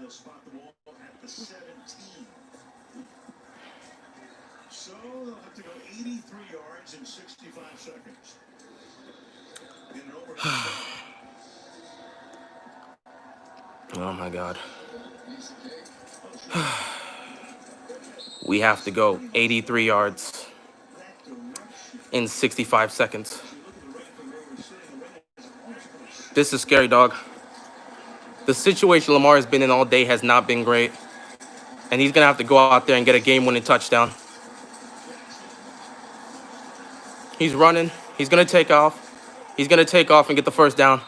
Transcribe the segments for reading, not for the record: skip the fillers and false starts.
They'll spot the ball at the 17. So they'll have to go 83 yards in 65 seconds. In an overtime. Oh, my God. We have to go 83 yards in 65 seconds. This is scary, dog. The situation Lamar has been in all day has not been great. And he's going to have to go out there and get a game-winning touchdown. He's running. He's going to take off. He's going to take off and get the first down.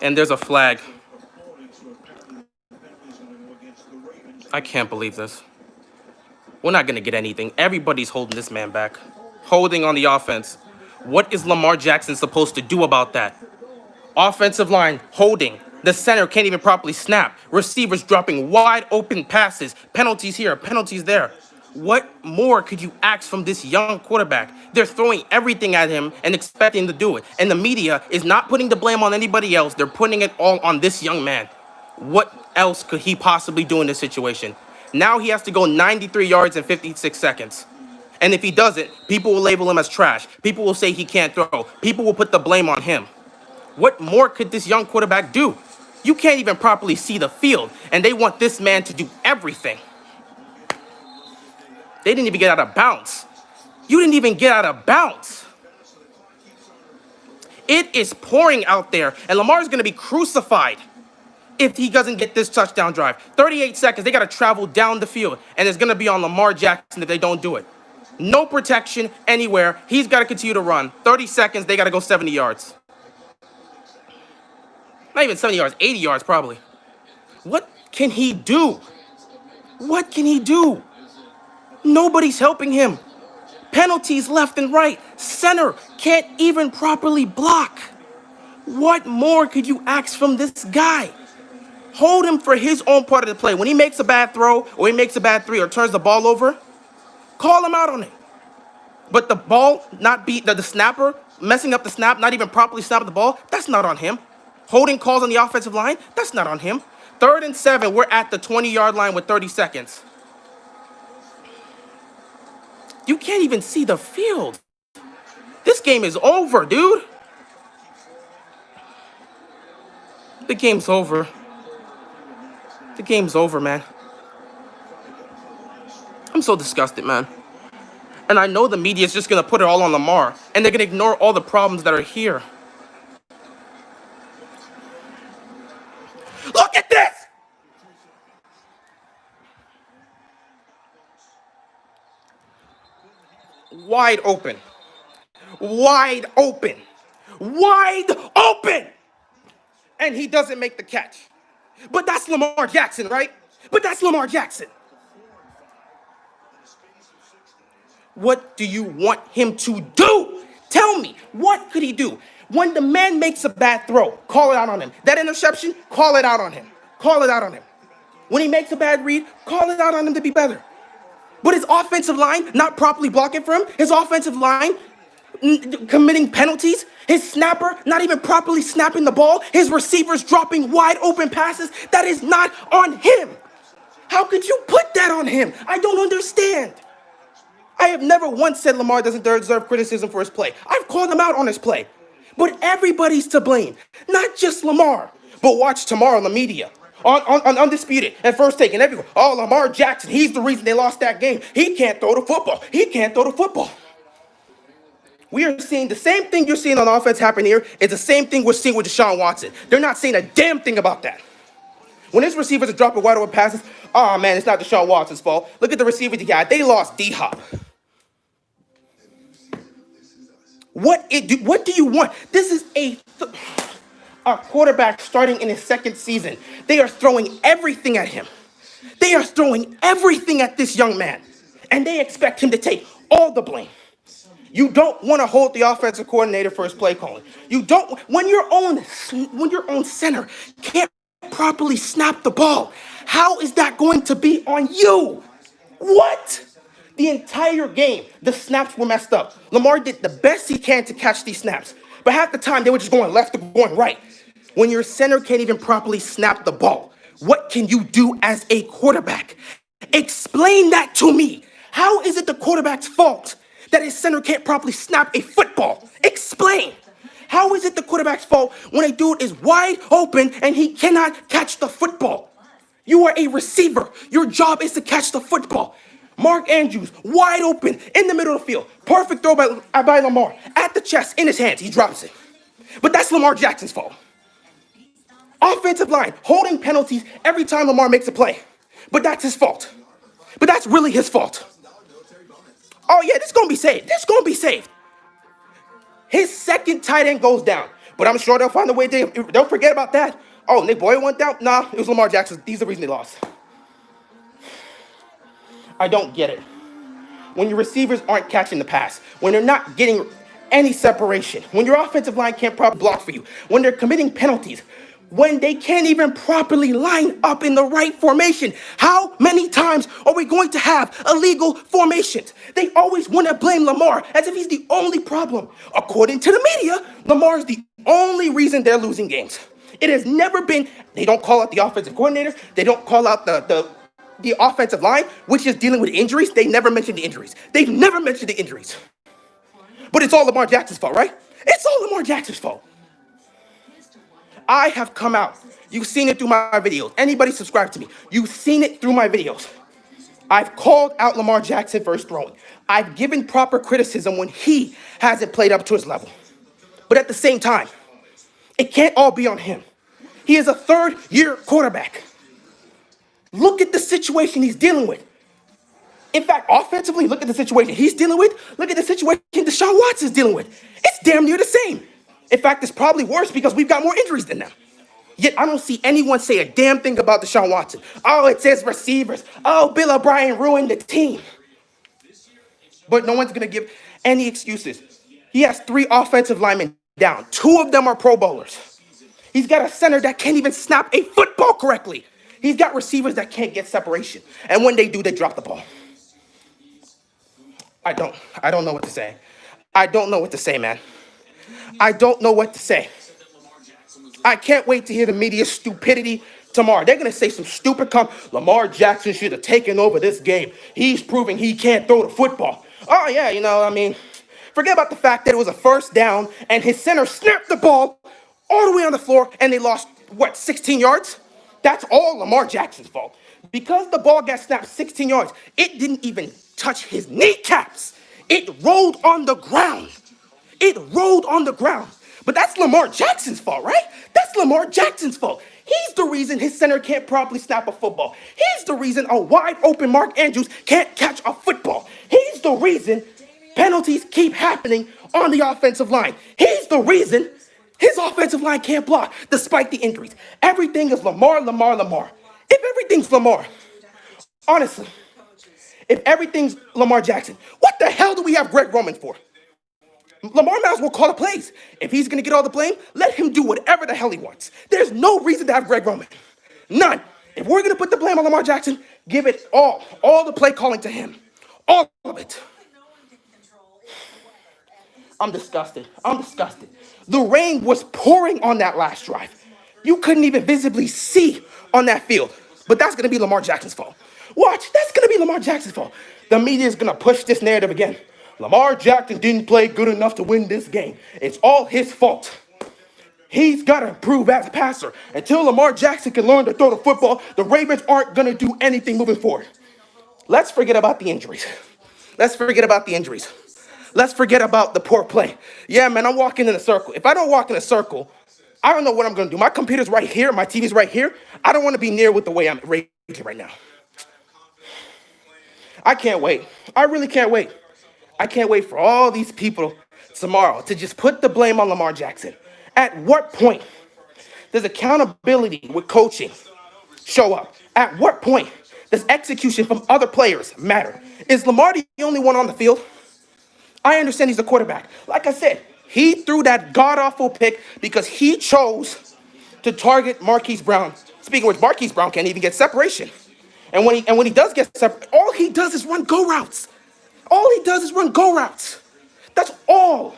And there's a flag. I can't believe this. We're not going to get anything. Everybody's holding this man back. Holding on the offense. What is Lamar Jackson supposed to do about that? Offensive line, holding. The center can't even properly snap. Receivers dropping wide open passes. Penalties here, penalties there. What more could you ask from this young quarterback? They're throwing everything at him and expecting him to do it. And the media is not putting the blame on anybody else. They're putting it all on this young man. What else could he possibly do in this situation? Now he has to go 93 yards in 56 seconds. And if he doesn't, people will label him as trash. People will say he can't throw. People will put the blame on him. What more could this young quarterback do? You can't even properly see the field, and they want this man to do everything. They didn't even get out of bounds. You didn't even get out of bounds. It is pouring out there, and Lamar's going to be crucified if he doesn't get this touchdown drive. 38 seconds, they got to travel down the field, and it's going to be on Lamar Jackson if they don't do it. No protection anywhere. He's got to continue to run. 30 seconds, they got to go 70 yards. Not even 70 yards, 80 yards probably. What can he do? What can he do? Nobody's helping him. Penalties left and right. Center can't even properly block. What more could you ask from this guy? Hold him for his own part of the play. When he makes a bad throw or he makes a bad three or turns the ball over, call him out on it. But the ball not be the snapper messing up the snap, not even properly snapping the ball, that's not on him. Holding calls on the offensive line, that's not on him. 3rd and 7, we're at the 20-yard line with 30 seconds. You can't even see the field. This game is over, dude. The game's over. The game's over, man. I'm so disgusted, man. And I know the media is just going to put it all on Lamar, and they're going to ignore all the problems that are here. Look at this! Wide open. Wide open. Wide open! And he doesn't make the catch. But that's Lamar Jackson, right? But that's Lamar Jackson. What do you want him to do? Tell me, what could he do? When the man makes a bad throw, call it out on him. That interception, call it out on him. Call it out on him. When he makes a bad read, call it out on him to be better. But his offensive line not properly blocking for him, his offensive line committing penalties, his snapper not even properly snapping the ball, his receivers dropping wide open passes, that is not on him. How could you put that on him? I don't understand. I have never once said Lamar doesn't deserve criticism for his play. I've called him out on his play. But everybody's to blame, not just Lamar. But watch tomorrow in the media, on Undisputed and First Take and everyone. Oh, Lamar Jackson, he's the reason they lost that game. He can't throw the football. He can't throw the football. We are seeing the same thing you're seeing on offense happen here is the same thing we're seeing with Deshaun Watson. They're not saying a damn thing about that. When his receivers are dropping wide open passes, oh man, it's not Deshaun Watson's fault. Look at the receivers he had. They lost D-Hop. What do you want? This is a quarterback starting in his 2nd season. They are throwing everything at him. They are throwing everything at this young man. And they expect him to take all the blame. You don't want to hold the offensive coordinator for his play calling. You don't, when your own center can't properly snap the ball, how is that going to be on you? What? The entire game, the snaps were messed up. Lamar did the best he can to catch these snaps. But half the time, they were just going left or going right. When your center can't even properly snap the ball, what can you do as a quarterback? Explain that to me. How is it the quarterback's fault that his center can't properly snap a football? Explain. How is it the quarterback's fault when a dude is wide open and he cannot catch the football? You are a receiver. Your job is to catch the football. Mark Andrews, wide open, in the middle of the field. Perfect throw by Lamar. At the chest, in his hands, he drops it. But that's Lamar Jackson's fault. Offensive line, holding penalties every time Lamar makes a play. But that's his fault. But that's really his fault. Oh yeah, this is going to be saved. This is going to be saved. His second tight end goes down. But I'm sure they'll find a way. They'll forget about that. Oh, Nick Boyle went down? Nah, it was Lamar Jackson. He's the reason they lost. I don't get it. When your receivers aren't catching the pass, when they're not getting any separation, when your offensive line can't properly block for you, when they're committing penalties, when they can't even properly line up in the right formation. How many times are we going to have illegal formations? They always want to blame Lamar as if he's the only problem. According to the media, Lamar is the only reason they're losing games. It has never been, they don't call out the offensive coordinator, they don't call out the offensive line, which is dealing with injuries. They never mention the injuries. They've never mentioned the injuries. But it's all Lamar Jackson's fault, right? It's all Lamar Jackson's fault. I have come out. You've seen it through my videos. Anybody subscribe to me, you've seen it through my videos. I've called out Lamar Jackson for his throwing. I've given proper criticism when he hasn't played up to his level. But at the same time, it can't all be on him. He is a third-year quarterback. Look at the situation he's dealing with. In fact, offensively, look at the situation he's dealing with. Look at the situation Deshaun Watson's dealing with. It's damn near the same. In fact, it's probably worse because we've got more injuries than them. Yet I don't see anyone say a damn thing about Deshaun Watson. Oh, it says receivers. Oh, Bill O'Brien ruined the team. But no one's going to give any excuses. He has 3 offensive linemen down. 2 of them are Pro Bowlers. He's got a center that can't even snap a football correctly. He's got receivers that can't get separation. And when they do, they drop the ball. I don't know what to say. I don't know what to say, man. I don't know what to say. I can't wait to hear the media's stupidity tomorrow. They're going to say some stupid Lamar Jackson should have taken over this game. He's proving he can't throw the football. Oh, yeah, forget about the fact that it was a first down and his center snapped the ball all the way on the floor and they lost, 16 yards? That's all Lamar Jackson's fault. Because the ball got snapped 16 yards, it didn't even touch his kneecaps. It rolled on the ground. It rolled on the ground. But that's Lamar Jackson's fault, right? That's Lamar Jackson's fault. He's the reason his center can't properly snap a football. He's the reason a wide open Mark Andrews can't catch a football. He's the reason penalties keep happening on the offensive line. He's the reason his offensive line can't block despite the injuries. Everything is Lamar, Lamar, Lamar. If everything's Lamar, honestly, if everything's Lamar Jackson, what the hell do we have Greg Roman for? Lamar might as well call the plays. If he's going to get all the blame, let him do whatever the hell he wants. There's no reason to have Greg Roman. None. If we're going to put the blame on Lamar Jackson, give it all the play calling to him. All of it. I'm disgusted. The rain was pouring on that last drive. You couldn't even visibly see on that field. But that's going to be Lamar Jackson's fault. Watch, that's going to be Lamar Jackson's fault. The media is going to push this narrative again. Lamar Jackson didn't play good enough to win this game. It's all his fault. He's got to improve as a passer. Until Lamar Jackson can learn to throw the football, the Ravens aren't going to do anything moving forward. Let's forget about the injuries. Let's forget about the poor play. Yeah, man, I'm walking in a circle. If I don't walk in a circle, I don't know what I'm going to do. My computer's right here. My TV's right here. I don't want to be near with the way I'm raging right now. I can't wait. I really can't wait. I can't wait for all these people tomorrow to just put the blame on Lamar Jackson. At what point does accountability with coaching show up? At what point does execution from other players matter? Is Lamar the only one on the field? I understand he's the quarterback. Like I said, he threw that god-awful pick because he chose to target Marquise Brown. Speaking of which, Marquise Brown can't even get separation. And when he does get separate, all he does is run go routes. That's all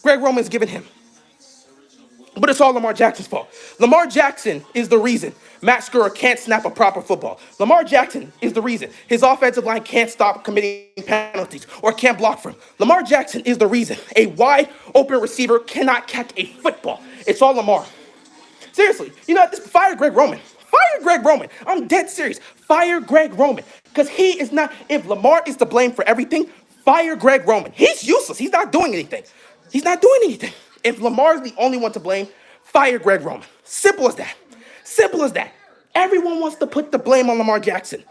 Greg Roman's given him. But it's all Lamar Jackson's fault. Lamar Jackson is the reason Matt Skura can't snap a proper football. Lamar Jackson is the reason his offensive line can't stop committing penalties or can't block for him. Lamar Jackson is the reason a wide open receiver cannot catch a football. It's all Lamar. Seriously, you know, this fire Greg Roman. Fire Greg Roman. I'm dead serious. Fire Greg Roman. Because he is not, if Lamar is to blame for everything, fire Greg Roman. He's useless. He's not doing anything. He's not doing anything. If Lamar's the only one to blame, fire Greg Roman. Simple as that. Simple as that. Everyone wants to put the blame on Lamar Jackson.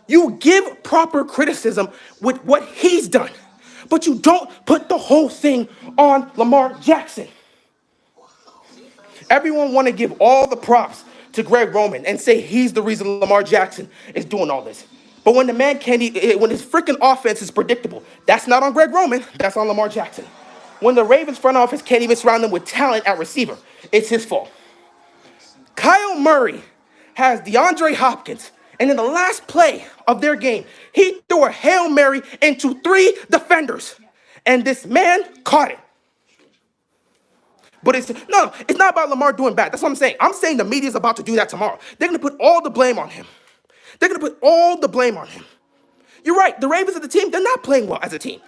You give proper criticism with what he's done, but you don't put the whole thing on Lamar Jackson. Everyone want to give all the props to Greg Roman and say he's the reason Lamar Jackson is doing all this. But when the man can't, when his freaking offense is predictable, that's not on Greg Roman, that's on Lamar Jackson. When the Ravens front office can't even surround them with talent at receiver, it's his fault. Kyle Murray has DeAndre Hopkins, and in the last play of their game, he threw a Hail Mary into 3 defenders, and this man caught it. But it's not about Lamar doing bad. That's what I'm saying. I'm saying the media's about to do that tomorrow. They're going to put all the blame on him. They're going to put all the blame on him. You're right. The Ravens are the team. They're not playing well as a team.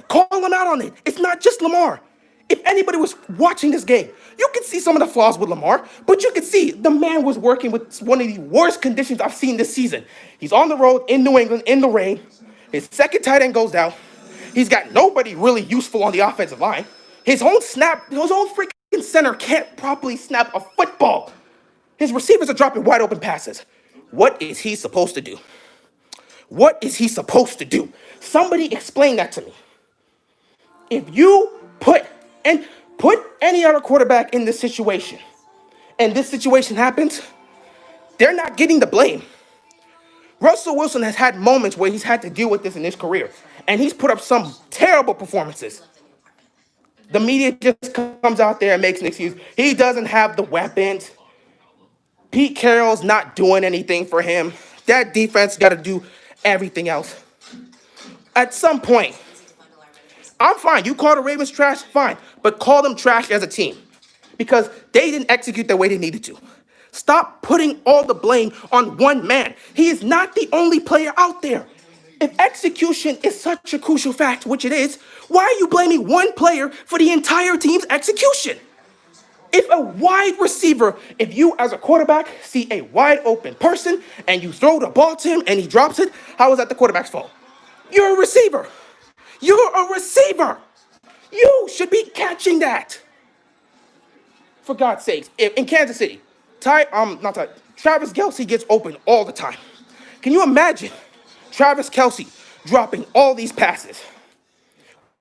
Call them out on it. It's not just Lamar. If anybody was watching this game, you could see some of the flaws with Lamar, but you could see the man was working with one of the worst conditions I've seen this season. He's on the road in New England in the rain. His second tight end goes down. He's got nobody really useful on the offensive line. His own freaking center can't properly snap a football. His receivers are dropping wide open passes. What is he supposed to do? What is he supposed to do? Somebody explain that to me. If you put any other quarterback in this situation, and this situation happens, they're not getting the blame. Russell Wilson has had moments where he's had to deal with this in his career, and he's put up some terrible performances. The media just comes out there and makes an excuse. He doesn't have the weapons. Pete Carroll's not doing anything for him. That defense got to do everything else. At some point, I'm fine. You call the Ravens trash, fine. But call them trash as a team because they didn't execute the way they needed to. Stop putting all the blame on one man. He is not the only player out there. If execution is such a crucial fact, which it is, why are you blaming one player for the entire team's execution? If a wide receiver, if you as a quarterback see a wide open person and you throw the ball to him and he drops it, how is that the quarterback's fault? You're a receiver. You're a receiver. You should be catching that. For God's sakes, in Kansas City, Travis Kelce gets open all the time. Can you imagine Travis Kelce dropping all these passes?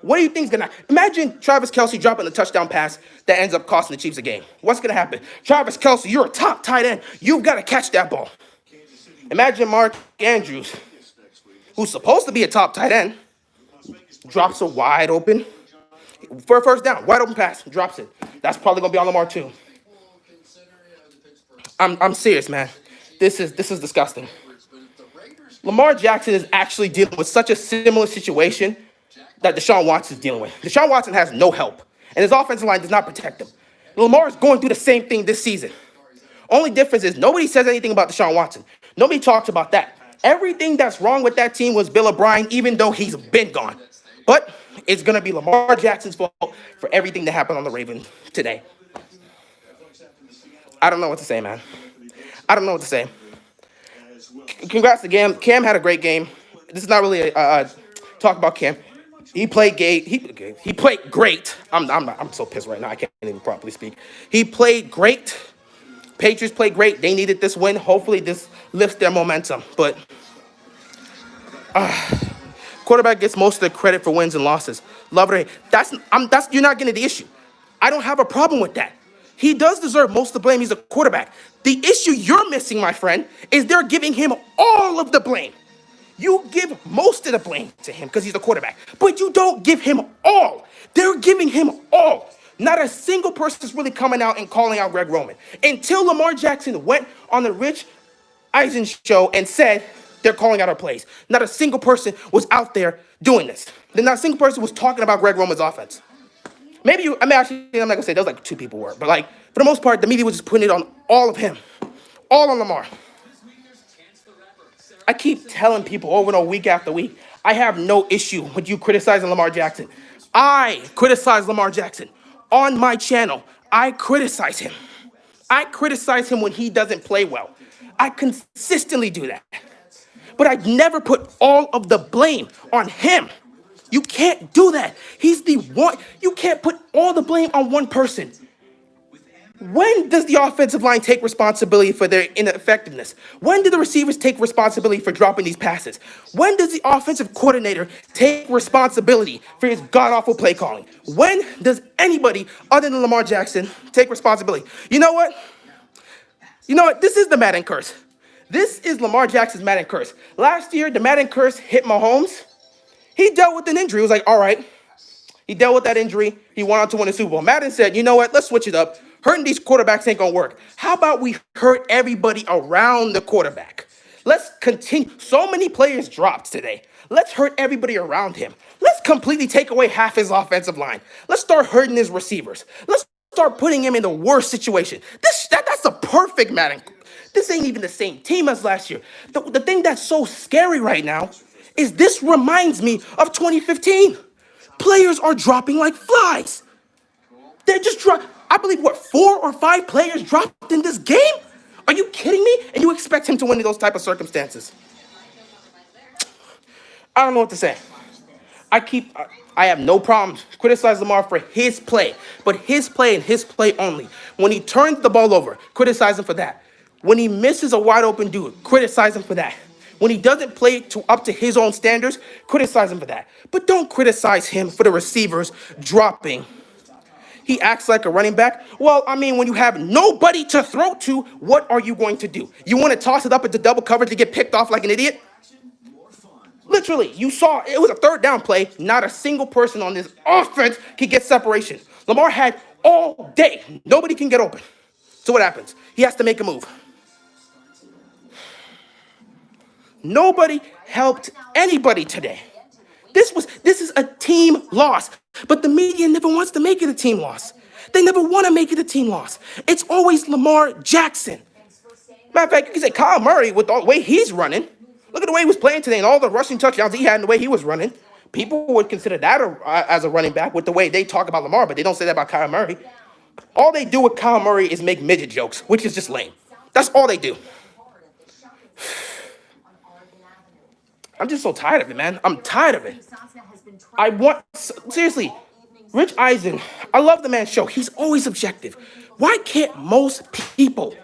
What do you think is going to happen? Imagine Travis Kelce dropping a touchdown pass that ends up costing the Chiefs a game. What's going to happen? Travis Kelce, you're a top tight end. You've got to catch that ball. Imagine Mark Andrews, who's supposed to be a top tight end, drops a wide open for a first down, wide open pass, drops it. That's probably going to be on Lamar too. I'm serious, man. This is disgusting. Lamar Jackson is actually dealing with such a similar situation that Deshaun Watson is dealing with. Deshaun Watson has no help, and his offensive line does not protect him. Lamar is going through the same thing this season. Only difference is nobody says anything about Deshaun Watson. Nobody talks about that. Everything that's wrong with that team was Bill O'Brien, even though he's been gone. But it's going to be Lamar Jackson's fault for everything that happened on the Ravens today. I don't know what to say, man. I don't know what to say. Congrats to Cam. Cam had a great game. This is not really a talk about Cam. He played gay. He played great. I'm so pissed right now. I can't even properly speak. He played great. Patriots played great. They needed this win. Hopefully, this lifts their momentum. But quarterback gets most of the credit for wins and losses. Love it. That's you're not getting the issue. I don't have a problem with that. He does deserve most of the blame. He's a quarterback. The issue you're missing, my friend, is they're giving him all of the blame. You give most of the blame to him because he's the quarterback, but you don't give him all. They're giving him all. Not a single person is really coming out and calling out Greg Roman. Until Lamar Jackson went on the Rich Eisen show and said they're calling out our plays. Not a single person was out there doing this. Not a single person was talking about Greg Roman's offense. Maybe you, I mean, actually, I'm not gonna say there was like two people were, but like for the most part, the media was just putting it on all of him, all on Lamar. I keep telling people over and over, week after week, I have no issue with you criticizing Lamar Jackson. I criticize Lamar Jackson on my channel. I criticize him. I criticize him when he doesn't play well. I consistently do that. But I never put all of the blame on him. You can't do that. He's the one. You can't put all the blame on one person. When does the offensive line take responsibility for their ineffectiveness? When do the receivers take responsibility for dropping these passes? When does the offensive coordinator take responsibility for his god-awful play calling? When does anybody other than Lamar Jackson take responsibility? You know what? You know what? This is the Madden curse. This is Lamar Jackson's Madden curse. Last year, the Madden curse hit Mahomes. He dealt with an injury. He was like, all right. He dealt with that injury. He went on to win the Super Bowl. Madden said, you know what? Let's switch it up. Hurting these quarterbacks ain't going to work. How about we hurt everybody around the quarterback? Let's continue. So many players dropped today. Let's hurt everybody around him. Let's completely take away half his offensive line. Let's start hurting his receivers. Let's start putting him in the worst situation. That's a perfect Madden. This ain't even the same team as last year. The thing that's so scary right now is this reminds me of 2015. Players are dropping like flies. They're just I believe, what, 4 or 5 players dropped in this game? Are you kidding me? And you expect him to win in those type of circumstances? I don't know what to say. I have no problem criticizing Lamar for his play, but his play and his play only. When he turns the ball over, criticize him for that. When he misses a wide open dude, criticize him for that. When he doesn't play up to his own standards, criticize him for that. But don't criticize him for the receivers dropping. He acts like a running back. Well, I mean, when you have nobody to throw to, what are you going to do? You want to toss it up into double coverage to get picked off like an idiot? Literally, you saw it was a third down play. Not a single person on this offense can get separation. Lamar had all day. Nobody can get open. So what happens? He has to make a move. Nobody helped anybody today. This is a team loss. But the media never wants to make it a team loss. They never want to make it a team loss. It's always Lamar Jackson. Matter of fact, you can say Kyle Murray with the way he's running. Look at the way he was playing today and all the rushing touchdowns he had and the way he was running. People would consider that as a running back with the way they talk about Lamar, but they don't say that about Kyle Murray. All they do with Kyle Murray is make midget jokes, which is just lame. That's all they do. I'm just so tired of it, man. I'm tired of it. Seriously, Rich Eisen, I love the man's show. He's always objective. Why can't most people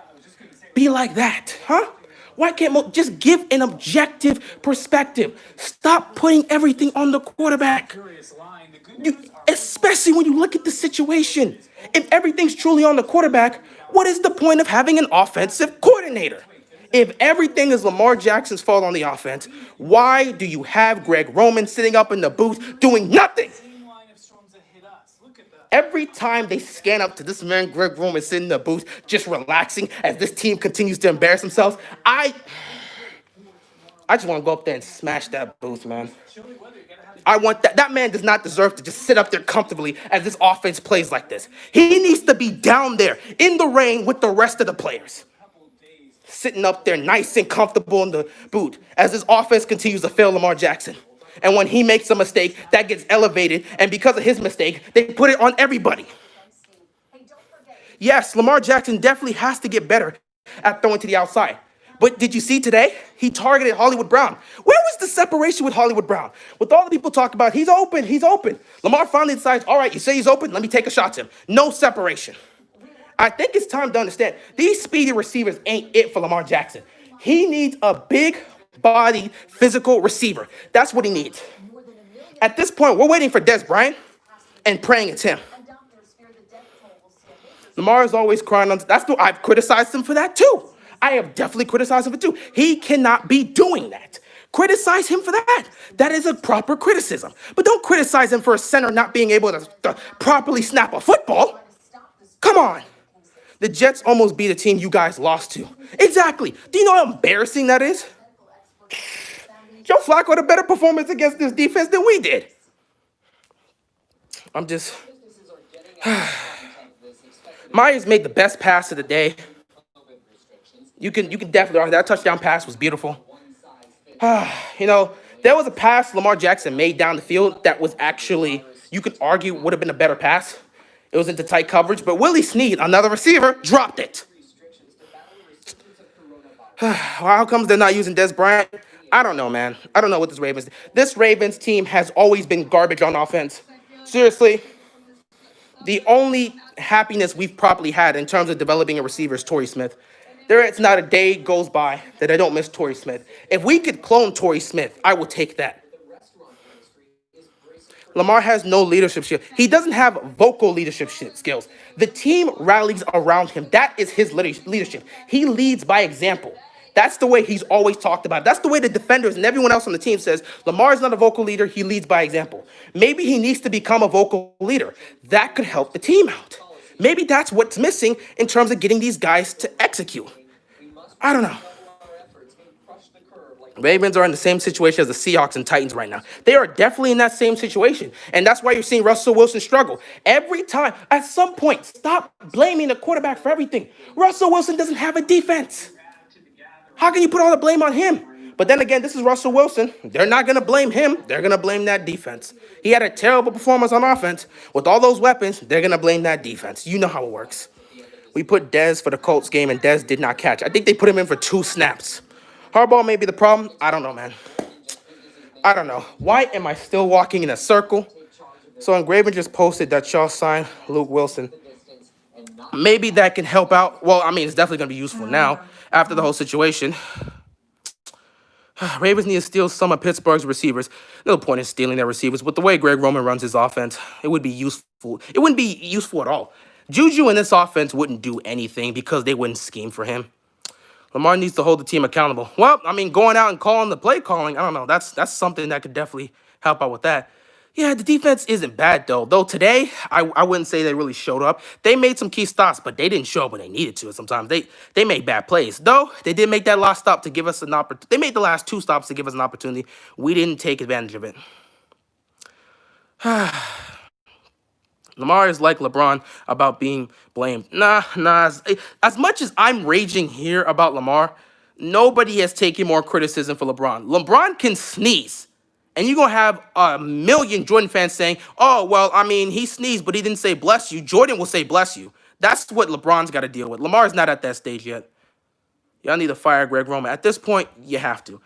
be like that, huh? Why can't just give an objective perspective? Stop putting everything on the quarterback. Especially when you look at the situation. If everything's truly on the quarterback, what is the point of having an offensive coordinator? If everything is Lamar Jackson's fault on the offense, why do you have Greg Roman sitting up in the booth doing nothing? Every time they scan up to this man, Greg Roman sitting in the booth, just relaxing as this team continues to embarrass themselves, I just want to go up there and smash that booth, man. I want that. That man does not deserve to just sit up there comfortably as this offense plays like this. He needs to be down there in the rain with the rest of the players, sitting up there nice and comfortable in the booth as this offense continues to fail Lamar Jackson. And when he makes a mistake, that gets elevated. And because of his mistake, they put it on everybody. Yes, Lamar Jackson definitely has to get better at throwing to the outside. But did you see today? He targeted Hollywood Brown. Where was the separation with Hollywood Brown? With all the people talk about, he's open, he's open. Lamar finally decides, all right, you say he's open, let me take a shot to him. No separation. I think it's time to understand, these speedy receivers ain't it for Lamar Jackson. He needs a big body, physical receiver. That's what he needs. At this point, we're waiting for Dez Bryant and praying it's him. Lamar is always crying on. I've criticized him for that too. I have definitely criticized him for too. He cannot be doing that. Criticize him for that. That is a proper criticism. But don't criticize him for a center not being able to properly snap a football. Come on. The Jets almost beat a team you guys lost to. Exactly. Do you know how embarrassing that is? Joe Flacco had a better performance against this defense than we did. Myers made the best pass of the day. You can definitely argue that touchdown pass was beautiful. You know, there was a pass Lamar Jackson made down the field that was actually, you could argue, would have been a better pass. It was into tight coverage, but Willie Snead, another receiver, dropped it. How comes they're not using Des Bryant? I don't know, man. I don't know what this Ravens team has always been garbage on offense. Seriously, the only happiness we've probably had in terms of developing a receiver is Torrey Smith. There is not a day goes by that I don't miss Torrey Smith. If we could clone Torrey Smith, I would take that. Lamar has no leadership skills. He doesn't have vocal leadership skills. The team rallies around him. That is his leadership. He leads by example. That's the way he's always talked about. That's the way the defenders and everyone else on the team says Lamar is not a vocal leader. He leads by example. Maybe he needs to become a vocal leader. That could help the team out. Maybe that's what's missing in terms of getting these guys to execute. I don't know. Ravens are in the same situation as the Seahawks and Titans right now. They are definitely in that same situation. And that's why you're seeing Russell Wilson struggle. Every time, at some point, stop blaming the quarterback for everything. Russell Wilson doesn't have a defense. How can you put all the blame on him? But then again, this is Russell Wilson. They're not going to blame him. They're going to blame that defense. He had a terrible performance on offense. With all those weapons, they're going to blame that defense. You know how it works. We put Dez for the Colts game, and Dez did not catch. I think they put him in for 2 snaps. Harbaugh may be the problem. I don't know, man. I don't know. Why am I still walking in a circle? So Engraven just posted that Shaw signed Luke Wilson. Maybe that can help out. Well, I mean, it's definitely going to be useful now after the whole situation. Ravens need to steal some of Pittsburgh's receivers. No point in stealing their receivers. With the way Greg Roman runs his offense, it would be useful. It wouldn't be useful at all. Juju in this offense wouldn't do anything because they wouldn't scheme for him. Lamar needs to hold the team accountable. Well, I mean, going out and calling the play calling, I don't know. That's something that could definitely help out with that. Yeah, the defense isn't bad, though. Though today, I wouldn't say they really showed up. They made some key stops, but they didn't show up when they needed to. Sometimes they made bad plays. Though, they did make that last stop to give us an opportunity. They made the last 2 stops to give us an opportunity. We didn't take advantage of it. Lamar is like LeBron about being blamed. Nah. As much as I'm raging here about Lamar, nobody has taken more criticism for LeBron. LeBron can sneeze. And you're going to have a million Jordan fans saying, oh, well, I mean, he sneezed, but he didn't say bless you. Jordan will say bless you. That's what LeBron's got to deal with. Lamar's not at that stage yet. Y'all need to fire Greg Roman. At this point, you have to.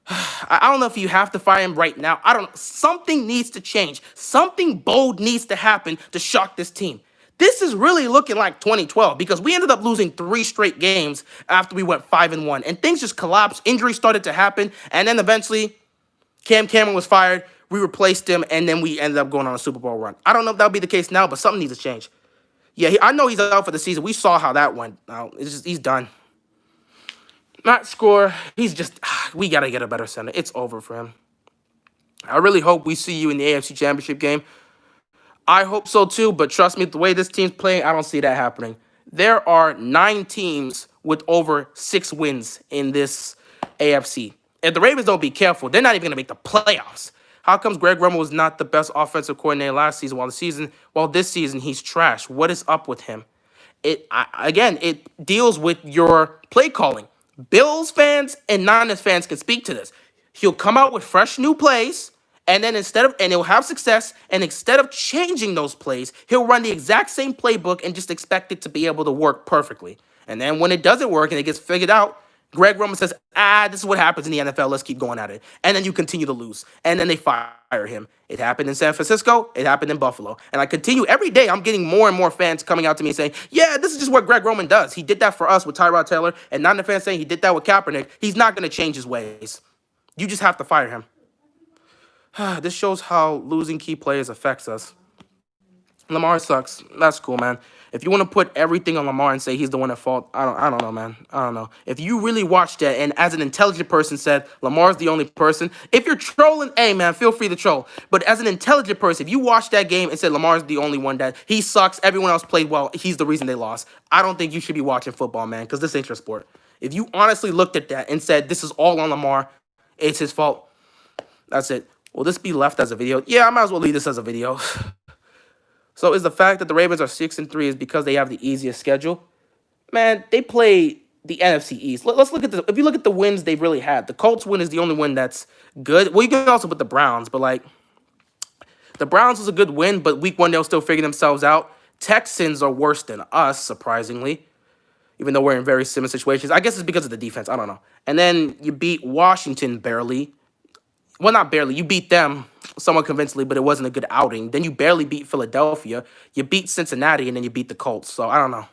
I don't know if you have to fire him right now. I don't know. Something needs to change. Something bold needs to happen to shock this team. This is really looking like 2012 because we ended up losing 3 straight games after we went 5-1. And things just collapsed. Injuries started to happen. And then eventually, Cam Cameron was fired. We replaced him. And then we ended up going on a Super Bowl run. I don't know if that'll be the case now, but something needs to change. Yeah, I know he's out for the season. We saw how that went. It's just, he's done. Not score. He's just, we got to get a better center. It's over for him. I really hope we see you in the AFC Championship game. I hope so too, but trust me, the way this team's playing, I don't see that happening. There are 9 teams with over 6 wins in this AFC. If the Ravens don't be careful, they're not even going to make the playoffs. How comes Greg Roman was not the best offensive coordinator last season while this season he's trash? What is up with him? It deals with your play calling. Bills fans and Niners fans can speak to this. He'll come out with fresh new plays, and then he'll have success, and instead of changing those plays, he'll run the exact same playbook and just expect it to be able to work perfectly. And then when it doesn't work and it gets figured out, Greg Roman says, this is what happens in the NFL. Let's keep going at it. And then you continue to lose. And then they fire him. It happened in San Francisco. It happened in Buffalo. And I continue every day. I'm getting more and more fans coming out to me saying, yeah, this is just what Greg Roman does. He did that for us with Tyrod Taylor. And Niner fans saying he did that with Kaepernick. He's not going to change his ways. You just have to fire him. This shows how losing key players affects us. Lamar sucks. That's cool, man. If you want to put everything on Lamar and say he's the one at fault, I don't know, man. I don't know. If you really watched that and as an intelligent person said Lamar's the only person, if you're trolling, hey, man, feel free to troll. But as an intelligent person, if you watched that game and said Lamar's the only one that he sucks, everyone else played well, he's the reason they lost, I don't think you should be watching football, man, because this ain't your sport. If you honestly looked at that and said this is all on Lamar, it's his fault, that's it. Will this be left as a video? Yeah, I might as well leave this as a video. So is the fact that the Ravens are 6-3 is because they have the easiest schedule? Man, they play the NFC East. Let's look at the. If you look at the wins they've really had, the Colts win is the only win that's good. Well, you can also put the Browns, but like the Browns was a good win, but week one they'll still figure themselves out. Texans are worse than us, surprisingly, even though we're in very similar situations. I guess it's because of the defense. I don't know. And then you beat Washington barely. Well, not barely. You beat them somewhat convincingly, but it wasn't a good outing. Then you barely beat Philadelphia. You beat Cincinnati, and then you beat the Colts. So I don't know.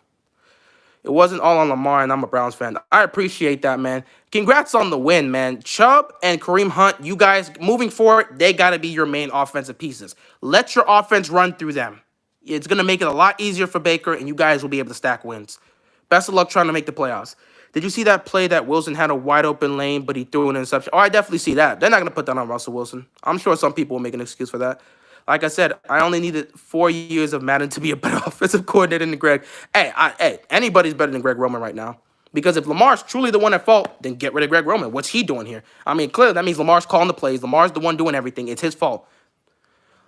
It wasn't all on Lamar, and I'm a Browns fan. I appreciate that, man. Congrats on the win, man. Chubb and Kareem Hunt, you guys, moving forward, they got to be your main offensive pieces. Let your offense run through them. It's going to make it a lot easier for Baker, and you guys will be able to stack wins. Best of luck trying to make the playoffs. Did you see that play that Wilson had a wide open lane, but he threw an interception? Oh, I definitely see that. They're not going to put that on Russell Wilson. I'm sure some people will make an excuse for that. Like I said, I only needed 4 years of Madden to be a better offensive coordinator than Greg. Hey, anybody's better than Greg Roman right now. Because if Lamar's truly the one at fault, then get rid of Greg Roman. What's he doing here? I mean, clearly that means Lamar's calling the plays. Lamar's the one doing everything. It's his fault.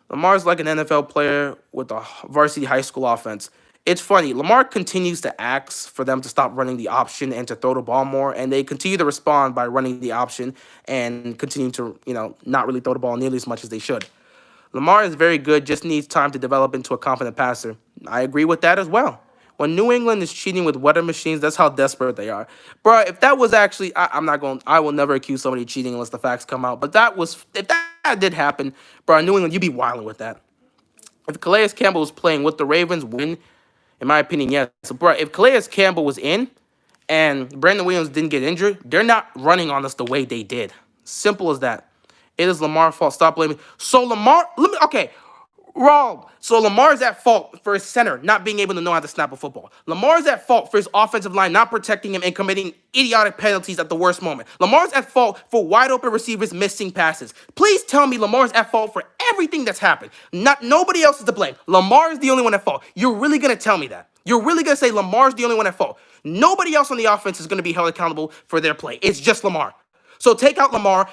Lamar's like an NFL player with a varsity high school offense. It's funny. Lamar continues to ask for them to stop running the option and to throw the ball more, and they continue to respond by running the option and continue to, not really throw the ball nearly as much as they should. Lamar is very good, just needs time to develop into a confident passer. I agree with that as well. When New England is cheating with weather machines, that's how desperate they are. Bro, if that was actually, I will never accuse somebody of cheating unless the facts come out. But if that did happen, bro, New England, you'd be wilding with that. If Calais Campbell was playing with the Ravens, win, in my opinion, yes. So, bro, if Calais Campbell was in and Brandon Williams didn't get injured, they're not running on us the way they did. Simple as that. It is Lamar's fault. Stop blaming. So Lamar, okay, wrong. So Lamar's at fault for his center not being able to know how to snap a football. Lamar's at fault for his offensive line not protecting him and committing idiotic penalties at the worst moment. Lamar's at fault for wide open receivers missing passes. Please tell me Lamar's at fault for everything that's happened. Nobody else is to blame. Lamar is the only one at fault. You're really gonna tell me that? You're really gonna say Lamar's the only one at fault? Nobody else on the offense is gonna be held accountable for their play. It's just Lamar. So take out Lamar,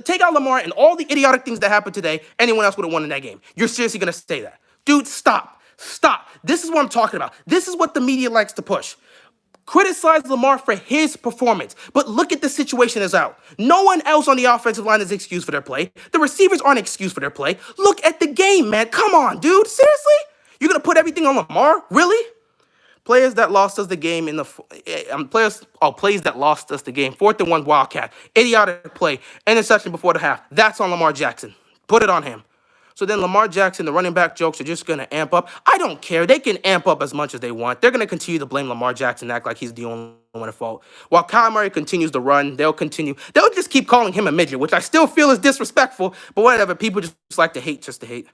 take out Lamar and all the idiotic things that happened today. Anyone else would have won in that game. You're seriously gonna say that, dude? Stop. This is what I'm talking about. This is what the media likes to push. Criticize Lamar for his performance, but look at the situation as out. No one else on the offensive line is excused for their play. The receivers aren't excused for their play. Look at the game, man. Come on, dude. Seriously? You're gonna put everything on Lamar? Really? Players that lost us the game in the plays that lost us the game. 4th-and-1 Wildcat, idiotic play, interception before the half. That's on Lamar Jackson. Put it on him. So then Lamar Jackson, the running back jokes are just gonna amp up. I don't care. They can amp up as much as they want. They're gonna continue to blame Lamar Jackson, act like he's the only one at fault. While Kyle Murray continues to run, they'll continue. They'll just keep calling him a midget, which I still feel is disrespectful. But whatever. People just like to hate just to hate.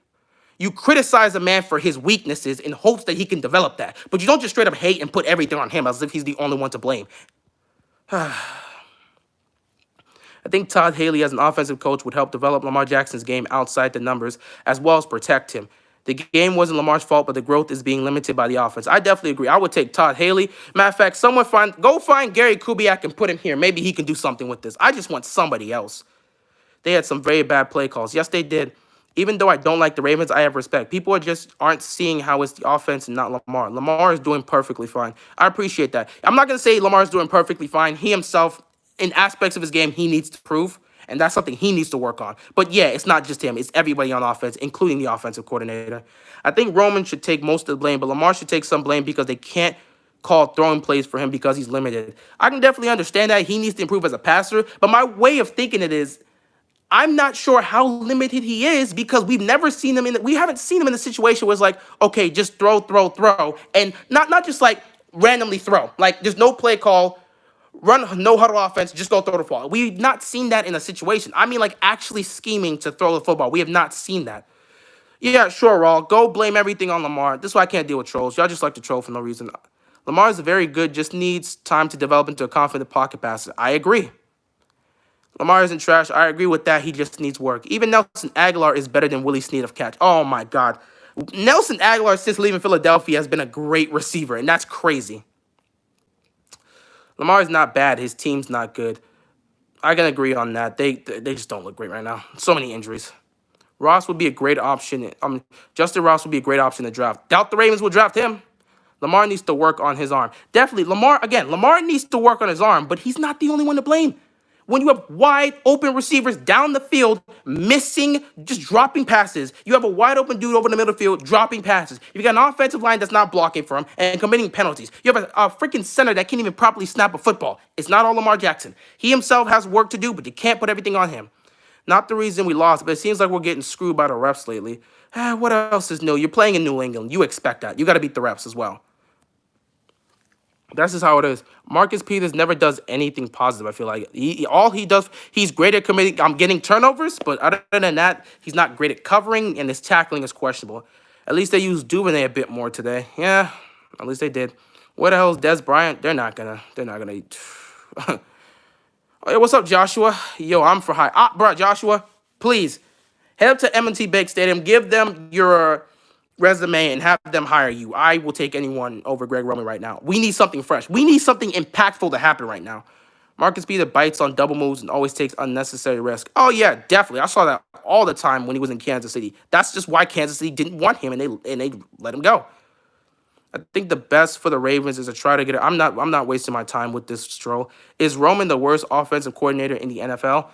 You criticize a man for his weaknesses in hopes that he can develop that. But you don't just straight up hate and put everything on him as if he's the only one to blame. I think Todd Haley as an offensive coach would help develop Lamar Jackson's game outside the numbers as well as protect him. The game wasn't Lamar's fault, but the growth is being limited by the offense. I definitely agree. I would take Todd Haley. Matter of fact, go find Gary Kubiak and put him here. Maybe he can do something with this. I just want somebody else. They had some very bad play calls. Yes, they did. Even though I don't like the Ravens, I have respect. People aren't seeing how it's the offense and not Lamar. Lamar is doing perfectly fine. I appreciate that. I'm not going to say Lamar's doing perfectly fine. He himself, in aspects of his game, he needs to prove, and that's something he needs to work on. But yeah, it's not just him. It's everybody on offense, including the offensive coordinator. I think Roman should take most of the blame, but Lamar should take some blame because they can't call throwing plays for him because he's limited. I can definitely understand that. He needs to improve as a passer, but my way of thinking it is, I'm not sure how limited he is because we haven't seen him in a situation where it's like, okay, just throw, and not just like randomly throw. Like there's no play call, run no huddle offense, just go throw the ball. We've not seen that in a situation. I mean, like actually scheming to throw the football. We have not seen that. Yeah, sure, Raul. Go blame everything on Lamar. This is why I can't deal with trolls. Y'all just like to troll for no reason. Lamar is very good, just needs time to develop into a confident pocket passer. I agree. Lamar isn't trash. I agree with that. He just needs work. Even Nelson Aguilar is better than Willie Snead of catch. Oh, my God. Nelson Aguilar, since leaving Philadelphia, has been a great receiver, and that's crazy. Lamar is not bad. His team's not good. I can agree on that. They just don't look great right now. So many injuries. Ross would be a great option. Justin Ross would be a great option to draft. Doubt the Ravens will draft him. Lamar needs to work on his arm. Definitely, Lamar needs to work on his arm, but he's not the only one to blame. When you have wide open receivers down the field, missing, just dropping passes, you have a wide open dude over the middle field dropping passes. If you got an offensive line that's not blocking for him and committing penalties, you have a freaking center that can't even properly snap a football. It's not all Lamar Jackson. He himself has work to do, but you can't put everything on him. Not the reason we lost, but it seems like we're getting screwed by the refs lately. What else is new? You're playing in New England. You expect that. You got to beat the refs as well. That's just how it is. Marcus Peters never does anything positive. I feel like all he does, he's great at committing. I'm getting turnovers, but other than that, he's not great at covering, and his tackling is questionable. At least they used Duvernay a bit more today. Yeah, at least they did. Where the hell is Des Bryant? They're not gonna. Hey, what's up, Joshua? Yo, I'm for high. Bro, Joshua, please head up to M&T Bank Stadium. Give them your resume and have them hire you. I will take anyone over Greg Roman right now. We need something fresh. We need something impactful to happen right now. Marcus Peters bites on double moves and always takes unnecessary risk. Oh yeah, definitely. I saw that all the time when he was in Kansas City. That's just why Kansas City didn't want him, and they let him go. I think the best for the Ravens is to try to get it. I'm not wasting my time with this stroll. Is Roman the worst offensive coordinator in the NFL?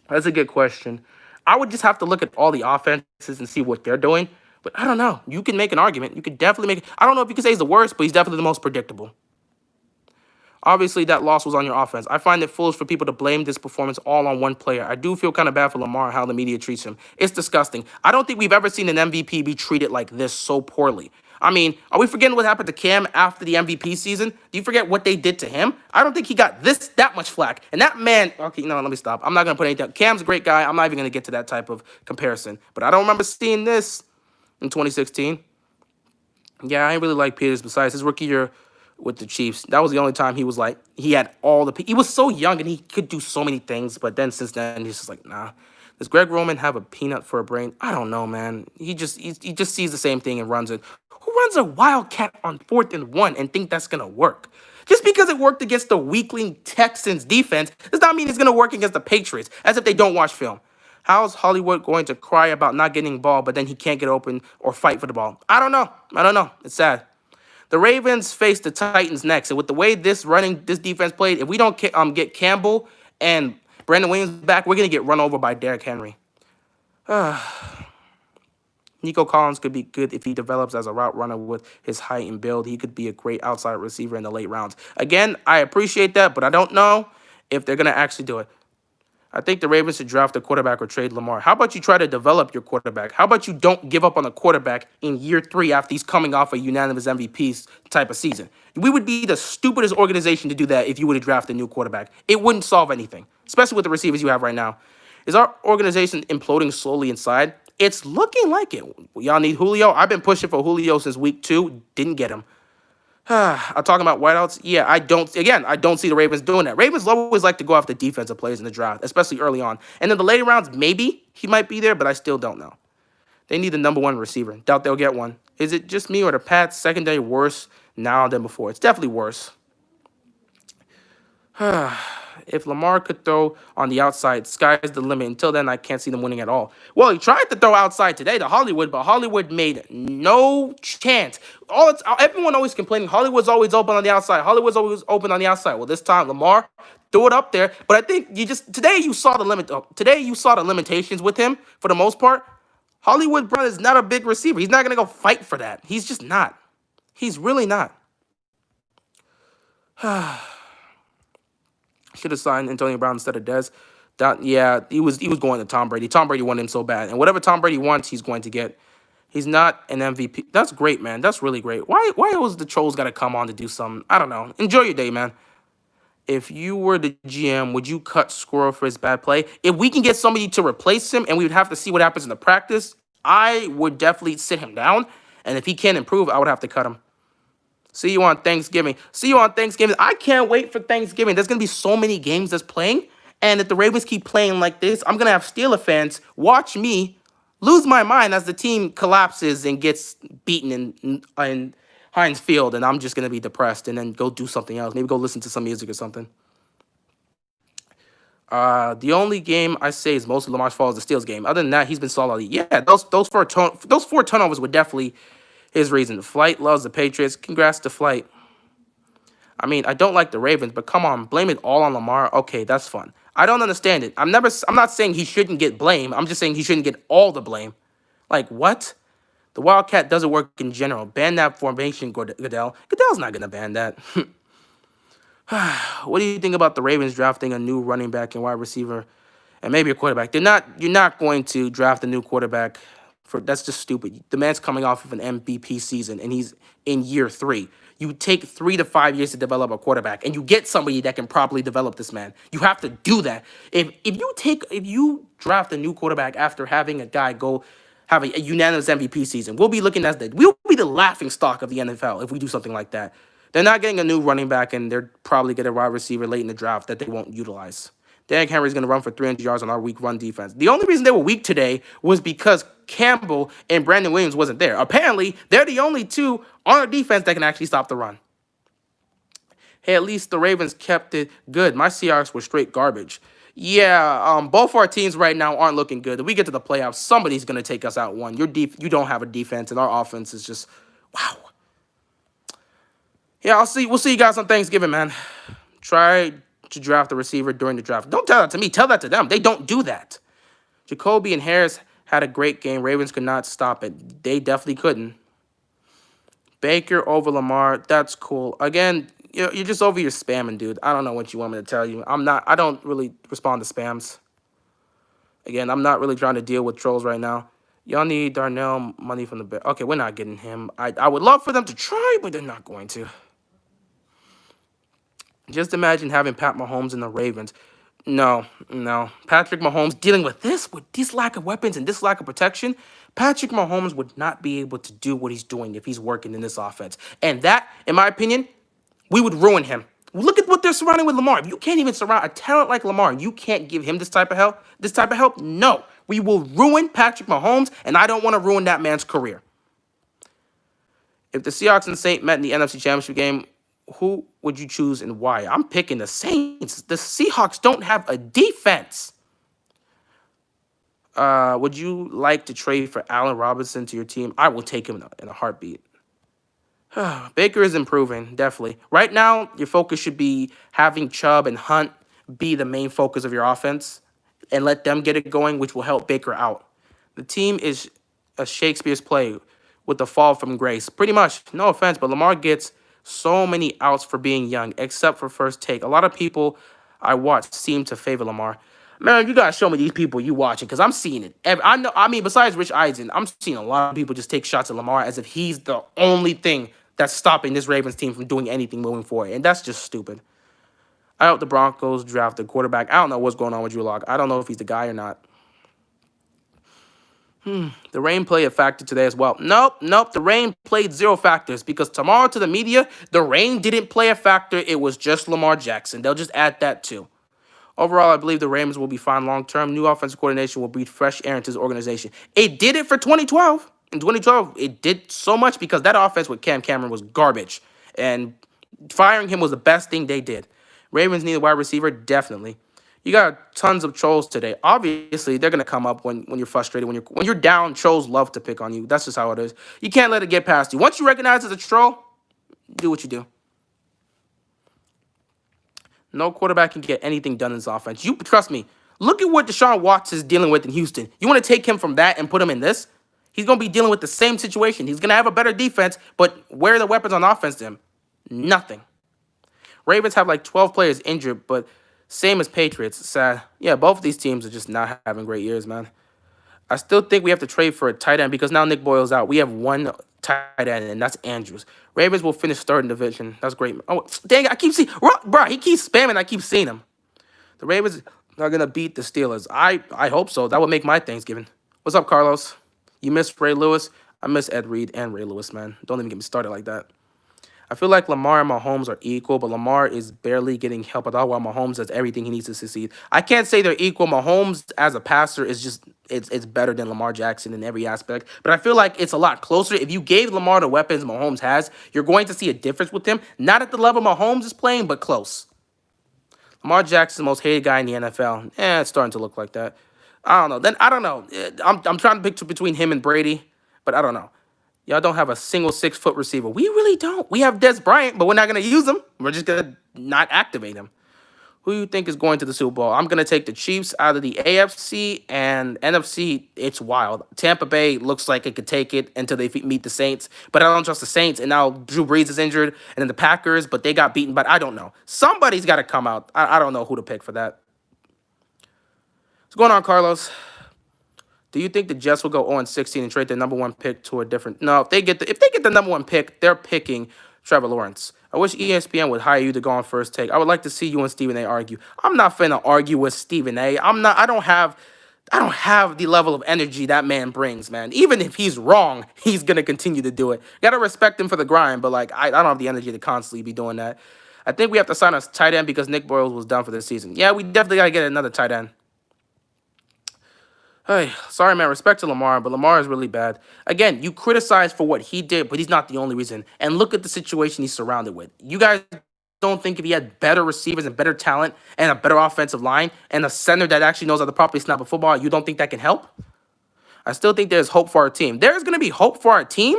That's a good question. I would just have to look at all the offenses and see what they're doing. But I don't know. You can make an argument. You could definitely make. I don't know if you can say he's the worst, but he's definitely the most predictable. Obviously, that loss was on your offense. I find it foolish for people to blame this performance all on one player. I do feel kind of bad for Lamar, how the media treats him. It's disgusting. I don't think we've ever seen an MVP be treated like this so poorly. I mean, are we forgetting what happened to Cam after the MVP season? Do you forget what they did to him? I don't think he got that much flack. And that man, okay, no, let me stop. I'm not going to put anything. Cam's a great guy. I'm not even going to get to that type of comparison. But I don't remember seeing this in 2016. Yeah, I ain't really like Peters besides his rookie year with the Chiefs. That was the only time he was like, he had all the, he was so young and he could do so many things. But then since then, he's just like, nah. Does Greg Roman have a peanut for a brain? I don't know, man. He just sees the same thing and runs it. Who runs a wildcat on 4th and 1 and think that's going to work? Just because it worked against the weakling Texans defense does not mean it's going to work against the Patriots, as if they don't watch film. How's Hollywood going to cry about not getting the ball, but then he can't get open or fight for the ball? I don't know. It's sad. The Ravens face the Titans next, and with the way this defense played, if we don't get Campbell and Brandon Williams back, we're going to get run over by Derrick Henry. Nico Collins could be good if he develops as a route runner with his height and build. He could be a great outside receiver in the late rounds. Again, I appreciate that, but I don't know if they're going to actually do it. I think the Ravens should draft a quarterback or trade Lamar. How about you try to develop your quarterback? How about you don't give up on a quarterback in year 3 after he's coming off a unanimous MVP type of season? We would be the stupidest organization to do that if you would have drafted a new quarterback. It wouldn't solve anything, especially with the receivers you have right now. Is our organization imploding slowly inside? It's looking like it. Y'all need Julio. I've been pushing for Julio since week 2. Didn't get him. I'm talking about whiteouts. Yeah, I don't see the Ravens doing that. Ravens always like to go after defensive players in the draft, especially early on. And in the later rounds, maybe he might be there, but I still don't know. They need the number 1 receiver. Doubt they'll get one. Is it just me or the Pats secondary worse now than before? It's definitely worse. If Lamar could throw on the outside, sky's the limit. Until then, I can't see them winning at all. Well, he tried to throw outside today to Hollywood, but Hollywood made no chance. Everyone always complaining, Hollywood's always open on the outside. Hollywood's always open on the outside. Well, this time, Lamar threw it up there. But I think today you saw the limit. Today you saw the limitations with him for the most part. Hollywood Brown is not a big receiver. He's not going to go fight for that. He's just not. He's really not. Should have signed Antonio Brown instead of Dez. He was going to Tom Brady. Tom Brady wanted him so bad. And whatever Tom Brady wants, he's going to get. He's not an MVP. That's great, man. That's really great. Why always the trolls got to come on to do something? I don't know. Enjoy your day, man. If you were the GM, would you cut Squirrel for his bad play? If we can get somebody to replace him and we would have to see what happens in the practice, I would definitely sit him down. And if he can't improve, I would have to cut him. See you on Thanksgiving. I can't wait for Thanksgiving. There's going to be so many games that's playing. And if the Ravens keep playing like this, I'm going to have Steelers fans watch me lose my mind as the team collapses and gets beaten in Heinz Field. And I'm just going to be depressed and then go do something else. Maybe go listen to some music or something. The only game I say is mostly Lamar's fault is the Steelers game. Other than that, he's been solid. Yeah, those four turnovers were definitely his reason. Flight loves the Patriots. Congrats to Flight. I mean, I don't like the Ravens, but come on, blame it all on Lamar. Okay, that's fun. I don't understand it. I'm not saying he shouldn't get blame. I'm just saying he shouldn't get all the blame. Like what? The Wildcat doesn't work in general. Ban that formation, Goodell. Goodell's not gonna ban that. What do you think about the Ravens drafting a new running back and wide receiver, and maybe a quarterback? They're not. You're not going to draft a new quarterback. For that's just stupid. The man's coming off of an MVP season, and he's in year 3. You take 3 to 5 years to develop a quarterback, and you get somebody that can properly develop this man. You have to do that. If you draft a new quarterback after having a guy go have a unanimous MVP season, we'll be the laughing stock of the NFL if we do something like that. They're not getting a new running back, and they're probably getting a wide receiver late in the draft that they won't utilize. Derrick Henry's going to run for 300 yards on our weak run defense. The only reason they were weak today was because Campbell and Brandon Williams wasn't there. Apparently, they're the only two on our defense that can actually stop the run. Hey, at least the Ravens kept it good. My Seahawks were straight garbage. Yeah, both our teams right now aren't looking good. If we get to the playoffs, somebody's going to take us out one. You don't have a defense, and our offense is just, wow. Yeah, we'll see you guys on Thanksgiving, man. Try to draft a receiver during the draft. Don't tell that to me. Tell that to them. They don't do that. Jacoby and Harris had a great game. Ravens could not stop it. They definitely couldn't. Baker over Lamar. That's cool. Again, you're just over your spamming, dude. I don't know what you want me to tell you. I don't really respond to spams. Again, I'm not really trying to deal with trolls right now. Y'all need Darnell money from the Bears. Okay, we're not getting him. I would love for them to try, but they're not going to. Just imagine having Pat Mahomes and the Ravens. No. Patrick Mahomes dealing with this lack of weapons and this lack of protection. Patrick Mahomes would not be able to do what he's doing if he's working in this offense. And that, in my opinion, we would ruin him. Look at what they're surrounding with Lamar. If you can't even surround a talent like Lamar, you can't give him this type of help. No, we will ruin Patrick Mahomes, and I don't want to ruin that man's career. If the Seahawks and Saints met in the NFC Championship game, who would you choose and why? I'm picking the Saints. The Seahawks don't have a defense. Would you like to trade for Allen Robinson to your team? I will take him in a heartbeat. Baker is improving, definitely. Right now, your focus should be having Chubb and Hunt be the main focus of your offense and let them get it going, which will help Baker out. The team is a Shakespeare's play with the fall from grace. Pretty much, no offense, but Lamar gets so many outs for being young, except for first take. A lot of people I watch seem to favor Lamar. Man, you gotta show me these people you watching, because I'm seeing it. Besides Rich Eisen, I'm seeing a lot of people just take shots at Lamar as if he's the only thing that's stopping this Ravens team from doing anything moving forward, and that's just stupid. I hope the Broncos draft a quarterback. I don't know what's going on with Drew Lock. I don't know if he's the guy or not. The rain played a factor today as well. Nope. The rain played 0 factors because tomorrow to the media, the rain didn't play a factor. It was just Lamar Jackson. They'll just add that too. Overall, I believe the Ravens will be fine long term. New offensive coordination will breathe fresh air into his organization. It did it for 2012. In 2012, it did so much because that offense with Cam Cameron was garbage. And firing him was the best thing they did. Ravens need a wide receiver, definitely. You got tons of trolls today. Obviously, they're gonna come up when you're frustrated. When you're down, trolls love to pick on you. That's just how it is. You can't let it get past you. Once you recognize as a troll, do what you do. No quarterback can get anything done in this offense. You trust me. Look at what Deshaun Watson is dealing with in Houston. You want to take him from that and put him in this? He's going to be dealing with the same situation. He's going to have a better defense, but where are the weapons on offense to him? Nothing. Ravens have like 12 players injured, but same as Patriots. Sad. Yeah, both of these teams are just not having great years, man. I still think we have to trade for a tight end because now Nick Boyle's out. We have one tight end, and that's Andrews. Ravens will finish third in division. That's great. Oh, dang it. I keep seeing... Bro, he keeps spamming. I keep seeing him. The Ravens are going to beat the Steelers. I hope so. That would make my Thanksgiving. What's up, Carlos? You miss Ray Lewis? I miss Ed Reed and Ray Lewis, man. Don't even get me started like that. I feel like Lamar and Mahomes are equal, but Lamar is barely getting help at all while Mahomes does everything he needs to succeed. I can't say they're equal. Mahomes as a passer is just, it's better than Lamar Jackson in every aspect. But I feel like it's a lot closer. If you gave Lamar the weapons Mahomes has, you're going to see a difference with him. Not at the level Mahomes is playing, but close. Lamar Jackson's the most hated guy in the NFL. It's starting to look like that. I don't know. Then I don't know. I'm trying to pick between him and Brady, but I don't know. Y'all don't have a single 6-foot receiver. We really don't. We have Des Bryant, but we're not gonna use him. We're just gonna not activate him. Who do you think is going to the Super Bowl? I'm going to take the Chiefs out of the AFC and NFC. It's wild. Tampa Bay looks like it could take it until they meet the Saints, but I don't trust the Saints. And now Drew Brees is injured, and then the Packers, but they got beaten. But I don't know. Somebody's got to come out. I don't know who to pick for that. What's going on, Carlos? Do you think the Jets will go 0-16 and trade their number one pick to a different? No, if they get the number one pick, they're picking Trevor Lawrence. I wish ESPN would hire you to go on First Take. I would like to see you and Stephen A. argue. I'm not finna argue with Stephen A. I'm not. I don't have the level of energy that man brings, man. Even if he's wrong, he's gonna continue to do it. Gotta respect him for the grind, but like I don't have the energy to constantly be doing that. I think we have to sign a tight end because Nick Boyles was done for this season. Yeah, we definitely gotta get another tight end. Hey, sorry, man. Respect to Lamar, but Lamar is really bad. Again, you criticize for what he did, but he's not the only reason. And look at the situation he's surrounded with. You guys don't think if he had better receivers and better talent and a better offensive line and a center that actually knows how to properly snap a football, you don't think that can help? I still think there's hope for our team. There's going to be hope for our team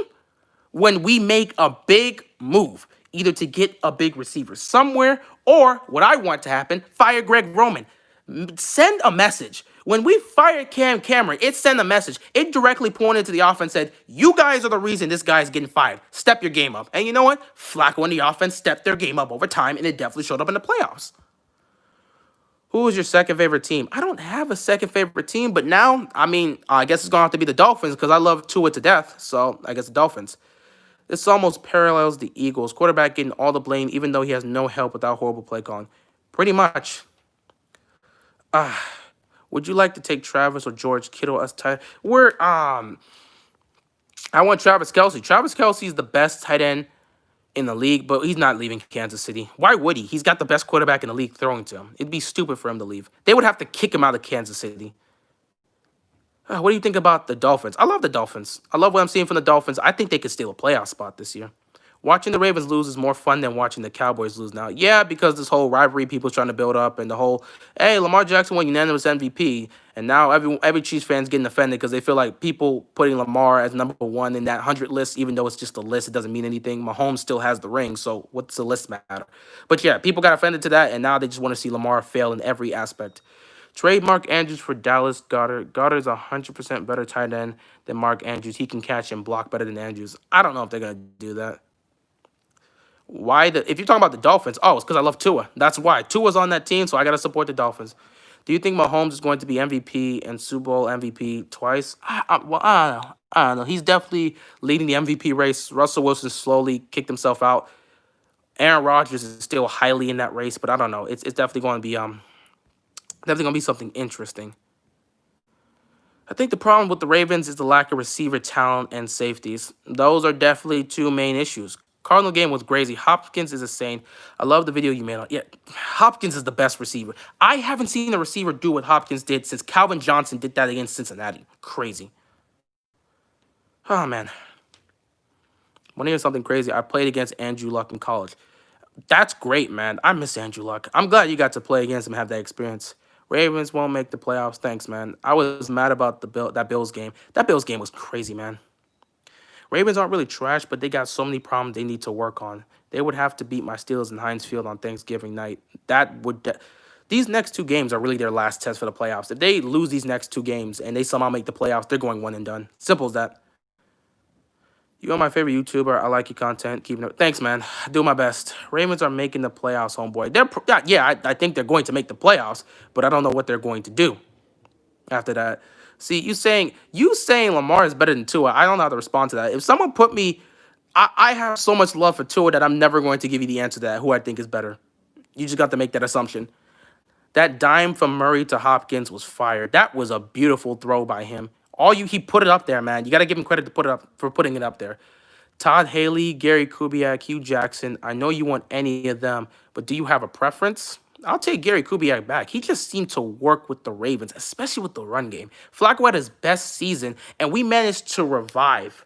when we make a big move, either to get a big receiver somewhere or what I want to happen, fire Greg Roman. Send a message. When we fired Cam Cameron, it sent a message. It directly pointed to the offense and said, you guys are the reason this guy's getting fired. Step your game up. And you know what? Flacco and the offense stepped their game up over time, and it definitely showed up in the playoffs. Who is your second favorite team? I don't have a second favorite team, but now, I guess it's going to have to be the Dolphins because I love Tua to death, so I guess the Dolphins. This almost parallels the Eagles. Quarterback getting all the blame even though he has no help without horrible play calling. Pretty much. Would you like to take Travis or George Kittle as tight? I want Travis Kelce. Travis Kelce is the best tight end in the league, but he's not leaving Kansas City. Why would he? He's got the best quarterback in the league throwing to him. It'd be stupid for him to leave. They would have to kick him out of Kansas City. What do you think about the Dolphins? I love the Dolphins. I love what I'm seeing from the Dolphins. I think they could steal a playoff spot this year. Watching the Ravens lose is more fun than watching the Cowboys lose now. Yeah, because this whole rivalry people trying to build up and the whole, hey, Lamar Jackson won unanimous MVP. And now every Chiefs fan's getting offended because they feel like people putting Lamar as number one in that 100 list, even though it's just a list, it doesn't mean anything. Mahomes still has the ring, so what's the list matter? But yeah, people got offended to that, and now they just want to see Lamar fail in every aspect. Trade Mark Andrews for Dallas Goedert. Goddard's 100% better tight end than Mark Andrews. He can catch and block better than Andrews. I don't know if they're going to do that. If you're talking about the Dolphins, it's because I love Tua. That's why. Tua's on that team, so I got to support the Dolphins. Do you think Mahomes is going to be MVP and Super Bowl MVP twice? I don't know. He's definitely leading the MVP race. Russell Wilson slowly kicked himself out. Aaron Rodgers is still highly in that race, but I don't know. It's definitely going to be something interesting. I think the problem with the Ravens is the lack of receiver talent and safeties. Those are definitely two main issues. Cardinal game was crazy. Hopkins is insane. I love the video you made on. Yeah, Hopkins is the best receiver. I haven't seen a receiver do what Hopkins did since Calvin Johnson did that against Cincinnati. Crazy. Oh, man. Want to hear something crazy? I played against Andrew Luck in college. That's great, man. I miss Andrew Luck. I'm glad you got to play against him and have that experience. Ravens won't make the playoffs. Thanks, man. I was mad about that Bills game. That Bills game was crazy, man. Ravens aren't really trash, but they got so many problems they need to work on. They would have to beat my Steelers in Heinz Field on Thanksgiving night. These next two games are really their last test for the playoffs. If they lose these next two games and they somehow make the playoffs, they're going one and done. Simple as that. You are my favorite YouTuber. I like your content. Keep it. Thanks, man. I do my best. Ravens are making the playoffs, homeboy. I think they're going to make the playoffs, but I don't know what they're going to do after that. See, you saying Lamar is better than Tua. I don't know how to respond to that. If someone put me, I have so much love for Tua that I'm never going to give you the answer to that, who I think is better. You just got to make that assumption. That dime from Murray to Hopkins was fire. That was a beautiful throw by him. He put it up there, man. You got to give him credit for putting it up there. Todd Haley, Gary Kubiak, Hugh Jackson. I know you want any of them, but do you have a preference? I'll take Gary Kubiak back. He just seemed to work with the Ravens, especially with the run game. Flacco had his best season, and we managed to revive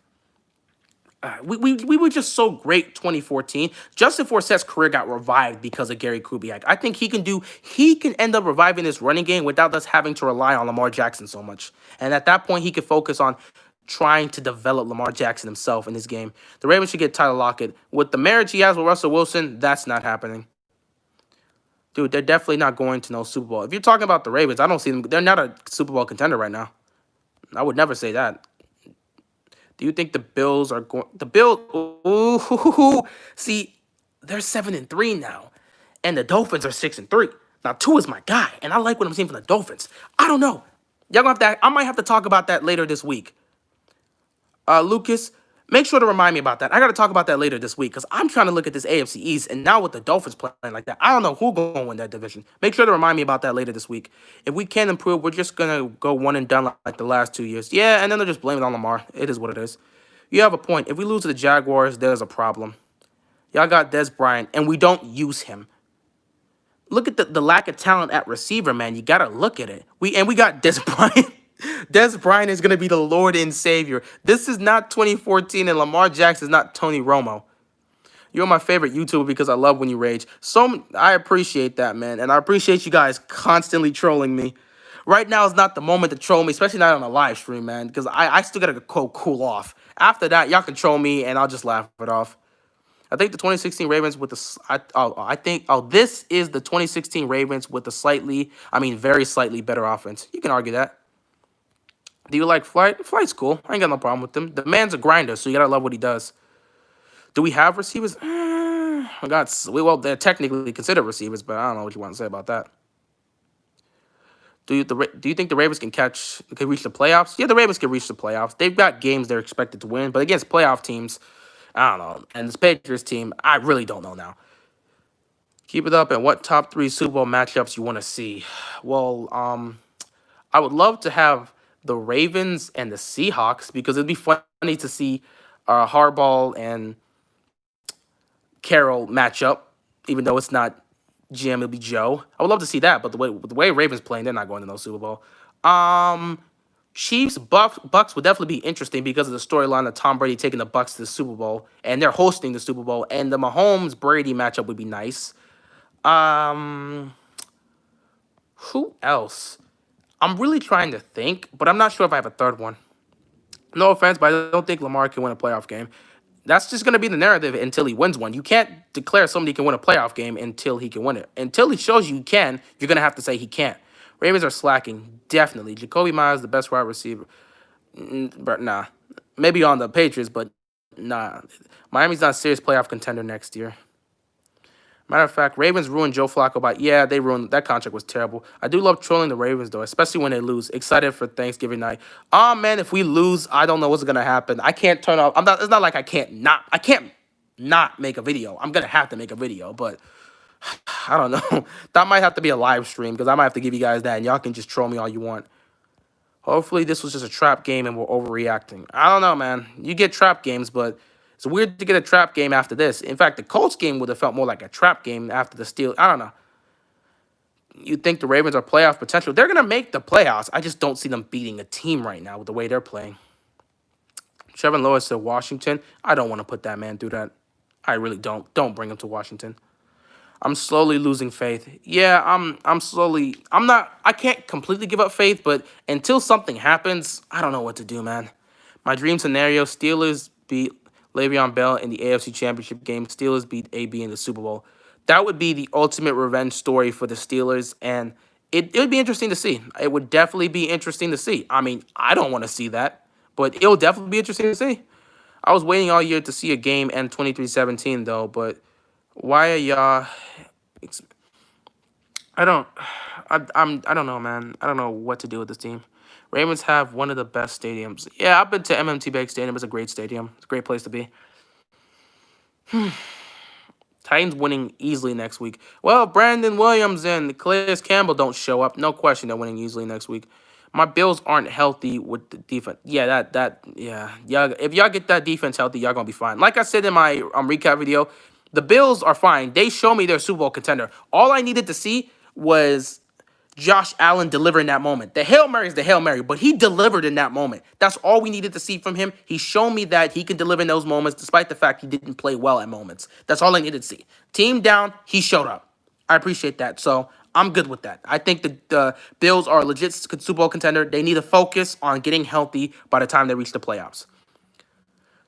we were just so great 2014. Justin Forsett's career got revived because of Gary Kubiak. I think he can end up reviving this running game without us having to rely on Lamar Jackson so much. And at that point, he could focus on trying to develop Lamar Jackson himself in this game. The Ravens should get Tyler Lockett. With the marriage he has with Russell Wilson, that's not happening. Dude, they're definitely not going to no Super Bowl. If you're talking about the Ravens, I don't see them. They're not a Super Bowl contender right now. I would never say that. Do you think the Bills are going? The Bills, ooh, see, they're 7-3 now, and the Dolphins are 6-3. Now, Tua is my guy, and I like what I'm seeing from the Dolphins. I don't know. Y'all gonna have to. I might have to talk about that later this week. Lucas, make sure to remind me about that. I got to talk about that later this week because I'm trying to look at this AFC East, and now with the Dolphins playing like that, I don't know who's going to win that division. Make sure to remind me about that later this week. If we can improve, we're just going to go one and done like the last 2 years. Yeah, and then they'll just blame it on Lamar. It is what it is. You have a point. If we lose to the Jaguars, there's a problem. Y'all got Des Bryant, and we don't use him. Look at the lack of talent at receiver, man. You got to look at it. We got Des Bryant. Des Bryant is going to be the Lord and Savior. This is not 2014, and Lamar Jackson is not Tony Romo. You're my favorite YouTuber because I love when you rage. So I appreciate that, man, and I appreciate you guys constantly trolling me. Right now is not the moment to troll me, especially not on a live stream, man, because I still got to go cool off. After that, y'all can troll me, and I'll just laugh it off. I think the 2016 Ravens with this is the 2016 Ravens with very slightly better offense. You can argue that. Do you like Flight? Flight's cool. I ain't got no problem with him. The man's a grinder, so you gotta love what he does. Do we have receivers? They're technically considered receivers, but I don't know what you want to say about that. Do you think the Ravens can reach the playoffs? Yeah, the Ravens can reach the playoffs. They've got games they're expected to win, but against playoff teams, I don't know. And this Patriots team, I really don't know now. Keep it up. And what top 3 Super Bowl matchups you want to see? Well, I would love to have the Ravens and the Seahawks because it'd be funny to see Harbaugh and Carroll match up, even though it's not Jim, it'll be Joe. I would love to see that, but the way Ravens playing, they're not going to no Super Bowl. Chiefs, Bucks would definitely be interesting because of the storyline of Tom Brady taking the Bucks to the Super Bowl, and they're hosting the Super Bowl, and the Mahomes Brady matchup would be nice. Who else? I'm really trying to think, but I'm not sure if I have a third one. No offense, but I don't think Lamar can win a playoff game. That's just going to be the narrative until he wins one. You can't declare somebody can win a playoff game until he can win it. Until he shows you can, you're going to have to say he can't. Ravens are slacking, definitely. Jacoby Myers, the best wide receiver. But nah. Maybe on the Patriots, but nah. Miami's not a serious playoff contender next year. Matter of fact, Ravens ruined Joe Flacco they ruined that contract was terrible. I do love trolling the Ravens though, especially when they lose. Excited for Thanksgiving night. Oh man, if we lose, I don't know what's gonna happen. I can't turn off. It's not like I can't not make a video. I'm gonna have to make a video, but I don't know. That might have to be a live stream because I might have to give you guys that and y'all can just troll me all you want. Hopefully this was just a trap game and we're overreacting. I don't know, man. You get trap games, but it's weird to get a trap game after this. In fact, the Colts game would have felt more like a trap game after the Steelers. I don't know. You think the Ravens are playoff potential? They're going to make the playoffs. I just don't see them beating a team right now with the way they're playing. Trevor Lawrence said Washington. I don't want to put that man through that. I really don't. Don't bring him to Washington. I'm slowly losing faith. Yeah, I can't completely give up faith, but until something happens, I don't know what to do, man. My dream scenario, Steelers beat Le'Veon Bell in the AFC Championship game. Steelers beat AB in the Super Bowl. That would be the ultimate revenge story for the Steelers, and it would be interesting to see. It would definitely be interesting to see. I mean, I don't want to see that, but it'll definitely be interesting to see. I was waiting all year to see a game end 23-17, though, but why are y'all... I don't know, man. I don't know what to do with this team. Ravens have one of the best stadiums. Yeah, I've been to M&T Bank Stadium. It's a great stadium. It's a great place to be. Titans winning easily next week. Well, Brandon Williams and Calais Campbell don't show up. No question they're winning easily next week. My Bills aren't healthy with the defense. Yeah, yeah. If y'all get that defense healthy, y'all gonna be fine. Like I said in my recap video, the Bills are fine. They show me they're Super Bowl contender. All I needed to see was Josh Allen delivered in that moment. The Hail Mary is the Hail Mary, but he delivered in that moment. That's all we needed to see from him. He's shown me that he can deliver in those moments, despite the fact he didn't play well at moments. That's all I needed to see. Team down, he showed up. I appreciate that. So I'm good with that. I think the Bills are a legit Super Bowl contender. They need to focus on getting healthy by the time they reach the playoffs.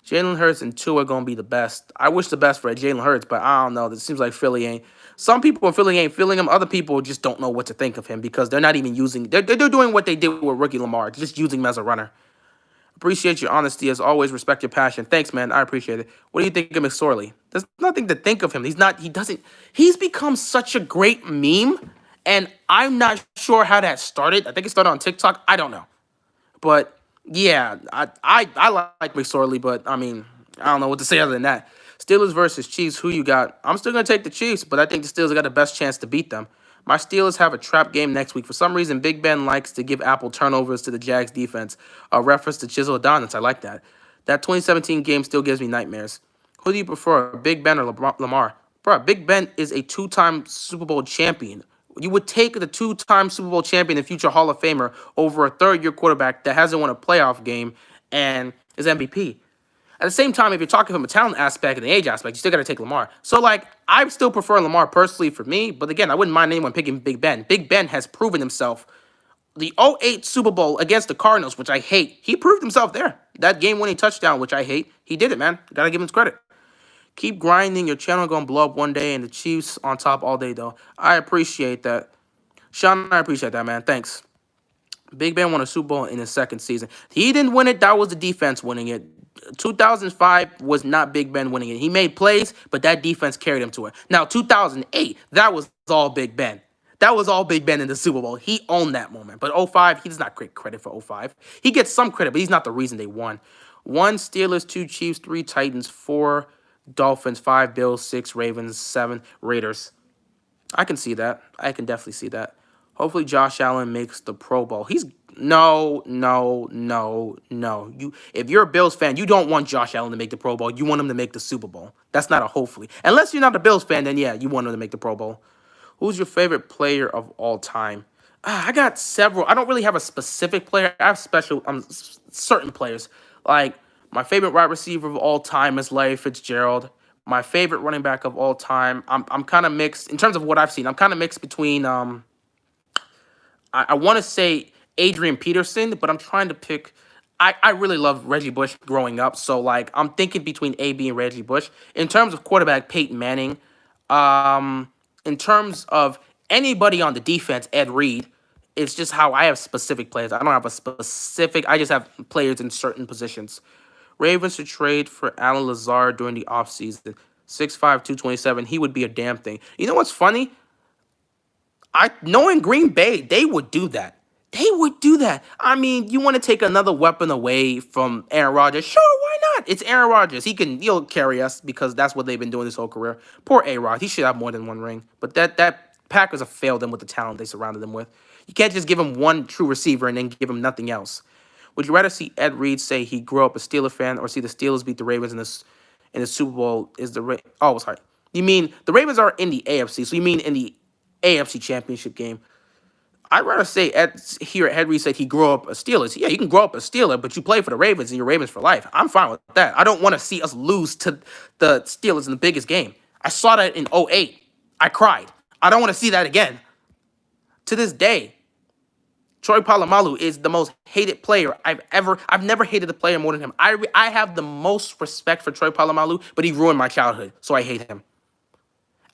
Jalen Hurts and Tua are gonna be the best. I wish the best for Jalen Hurts, but I don't know. It seems like Philly ain't. Some people in Philly ain't feeling him. Other people just don't know what to think of him because they're not even using. They're doing what they did with rookie Lamar, just using him as a runner. Appreciate your honesty as always. Respect your passion. Thanks, man. I appreciate it. What do you think of McSorley? There's nothing to think of him. He's not. He doesn't. He's become such a great meme, and I'm not sure how that started. I think it started on TikTok. I don't know. But yeah, I like McSorley, but I mean, I don't know what to say other than that. Steelers versus Chiefs, who you got? I'm still gonna take the Chiefs, but I think the Steelers got the best chance to beat them. My Steelers have a trap game next week. For some reason, Big Ben likes to give Apple turnovers to the Jags defense. A reference to Chisel Adonis. I like that. That 2017 game still gives me nightmares. Who do you prefer, Big Ben or Lamar? Bro, Big Ben is a two-time Super Bowl champion. You would take the two-time Super Bowl champion and future Hall of Famer over a third-year quarterback that hasn't won a playoff game and is MVP. At the same time, if you're talking from a talent aspect and the age aspect, you still got to take Lamar. So, like, I still prefer Lamar personally for me, but again, I wouldn't mind anyone picking Big Ben. Big Ben has proven himself. The '08 Super Bowl against the Cardinals, which I hate, he proved himself there. That game-winning touchdown, which I hate, he did it, man. Got to give him his credit. Keep grinding. Your channel gonna blow up one day, and the Chiefs on top all day, though. I appreciate that. Sean, I appreciate that, man. Thanks. Big Ben won a Super Bowl in his second season. He didn't win it. That was the defense winning it. 2005 was not Big Ben winning it. He made plays, but that defense carried him to it. Now, 2008, that was all Big Ben. That was all Big Ben in the Super Bowl. He owned that moment. But '05, he does not get credit for '05. He gets some credit, but he's not the reason they won. 1 Steelers, 2 Chiefs, 3 Titans, 4 Dolphins, 5 Bills, 6 Ravens, 7 Raiders. I can see that. I can definitely see that. Hopefully Josh Allen makes the Pro Bowl. He's no. If you're a Bills fan, you don't want Josh Allen to make the Pro Bowl. You want him to make the Super Bowl. That's not a hopefully. Unless you're not a Bills fan, then yeah, you want him to make the Pro Bowl. Who's your favorite player of all time? I got several. I don't really have a specific player. I have certain players. Like my favorite wide receiver of all time is Larry Fitzgerald. My favorite running back of all time. I'm kind of mixed in terms of what I've seen. I'm kind of mixed between I want to say Adrian Peterson, but I'm trying to pick. I really love Reggie Bush growing up, so like I'm thinking between AB and Reggie Bush. In terms of quarterback, Peyton Manning. In terms of anybody on the defense, Ed Reed. It's just how I have specific players. I don't have a specific. I just have players in certain positions. Ravens to trade for Alan Lazard during the offseason. 6'5", 227. He would be a damn thing. You know what's funny? Knowing Green Bay, they would do that. They would do that. I mean, you want to take another weapon away from Aaron Rodgers? Sure, why not? It's Aaron Rodgers. He'll carry us because that's what they've been doing his whole career. Poor A-Rod. He should have more than one ring. But that Packers have failed them with the talent they surrounded them with. You can't just give him one true receiver and then give him nothing else. Would you rather see Ed Reed say he grew up a Steeler fan or see the Steelers beat the Ravens in the Super Bowl? Sorry. You mean the Ravens are in the AFC, so you mean in the AFC Championship game? I'd rather say Ed Reed said he grew up a Steelers. Yeah, you can grow up a Steeler, but you play for the Ravens and you're Ravens for life. I'm fine with that. I don't want to see us lose to the Steelers in the biggest game. I saw that in '08. I cried. I don't want to see that again. To this day, Troy Polamalu is the most hated player I've never hated a player more than him. I have the most respect for Troy Polamalu, but he ruined my childhood, so I hate him.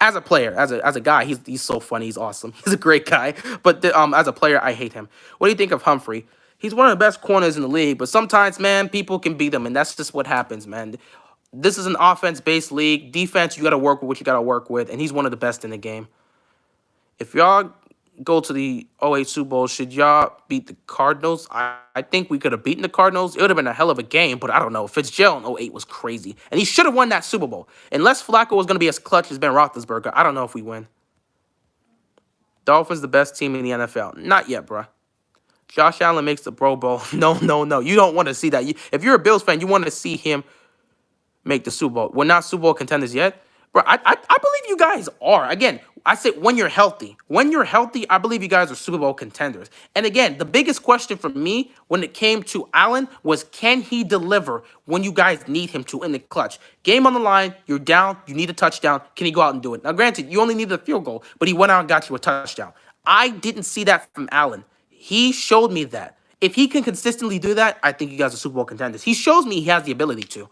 As a player, as a guy, he's so funny, he's awesome. He's a great guy, but as a player, I hate him. What do you think of Humphrey? He's one of the best corners in the league, but sometimes, man, people can beat him, and that's just what happens, man. This is an offense-based league. Defense, you got to work with what you got to work with, and he's one of the best in the game. If y'all go to the '08 Super Bowl, should y'all beat the Cardinals? I think we could have beaten the Cardinals. It would have been a hell of a game, but I don't know. Fitzgerald in '08 was crazy, and he should have won that Super Bowl. Unless Flacco was going to be as clutch as Ben Roethlisberger, I don't know if we win. Dolphins the best team in the NFL. Not yet, bruh. Josh Allen makes the Pro Bowl. No. You don't want to see that. If you're a Bills fan, you want to see him make the Super Bowl. We're not Super Bowl contenders yet. Bro, I believe you guys are. Again, I said when you're healthy. When you're healthy, I believe you guys are Super Bowl contenders. And again, the biggest question for me when it came to Allen was can he deliver when you guys need him to in the clutch? Game on the line, you're down, you need a touchdown. Can he go out and do it? Now, granted, you only needed a field goal, but he went out and got you a touchdown. I didn't see that from Allen. He showed me that. If he can consistently do that, I think you guys are Super Bowl contenders. He shows me he has the ability to.